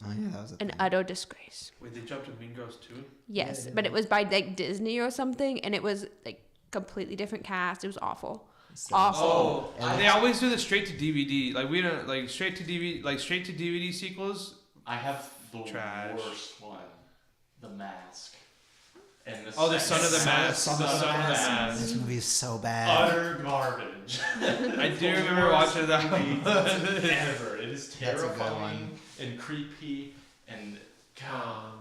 Oh yeah, that was a an thing. utter disgrace. Wait, they jumped to Mean Girls too? Yes, Yeah, but it was by like Disney or something, and it was like completely different cast. It was awful. So- Awful. Oh, they always do the straight to DVD. Like we don't like straight to DVD sequels. I have the Trash. worst one, The Mask. And the Oh, the Son of the second- Mask. The Son of the Mask. This movie is so bad. Utter garbage. I do remember watching that. Ever. It is That's a good terrifying one. and creepy and God.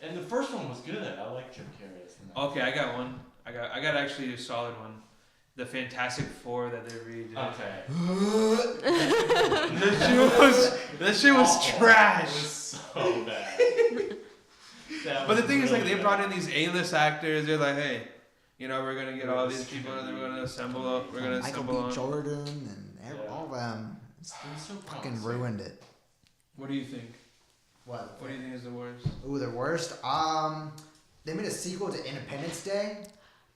And the first one was good. I like Jim Carrey as the Mask. Okay, I got one. I got actually a solid one. The Fantastic Four that they redid. Okay. That shit was Awful. trash. It was so bad. That But the was thing is, like, really they brought bad. in these A-list actors. They're like, hey, you know, we're gonna get all these people, and then we're gonna assemble up. We're gonna Michael assemble B. on. Jordan and Yeah. all them. It's It was so fucking promising. ruined it. What do you think? What? What do you think is the worst? Ooh, the worst. They made a sequel to Independence Day.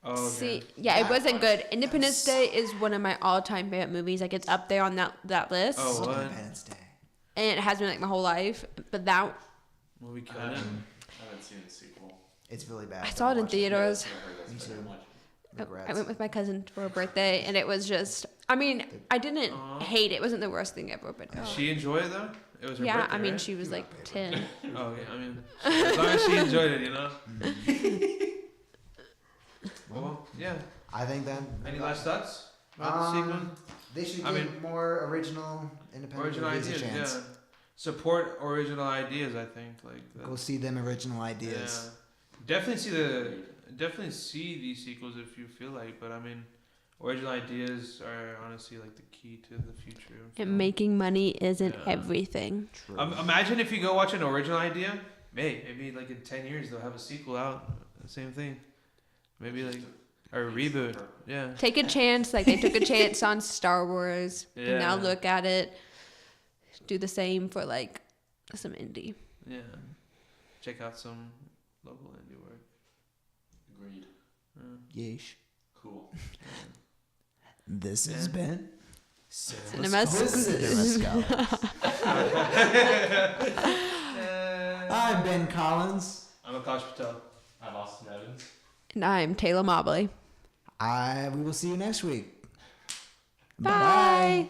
Oh, okay. See, yeah, it wasn't good. Independence Day is one of my all-time favorite movies. Like, it's up there on that list, Oh, what? Independence Day. and it has been like my whole life. But that Movie I killed it. haven't seen the sequel. It's really bad. I Don't saw it in watch theaters. Yeah, I heard that's Me better. too. I Regrets. went with my cousin for a birthday, and it was just. I mean, I didn't Aw. hate it. It wasn't the worst thing ever, but She enjoyed it though. It was her yeah, birthday, I mean, right? she was like 10. Oh, okay. I mean, as long as she enjoyed it, you know. Well, yeah. I think then. Any last thoughts about the sequel? They should I give more original independent Original movies ideas, a chance. yeah. Support original ideas. I think like. Go see them original ideas. Yeah. Definitely see these sequels if you feel like, but I mean, original ideas are honestly like the key to the future. of film. And making money isn't Yeah. everything. True. Imagine if you go watch an original idea, maybe like in 10 years they'll have a sequel out. Same thing. Maybe like or a reboot. Yeah. Take a chance, like they took a chance on Star Wars, and now Yeah. look at it. Do the same for like some indie. Yeah. Check out some local indie work. Agreed. Yeesh. Cool. This has Yeah. been Cinema Cinemascope. I'm Ben Collins. I'm Akash Patel. I'm Austin Evans. And I'm Taylor Mobley. We will see you next week. Bye.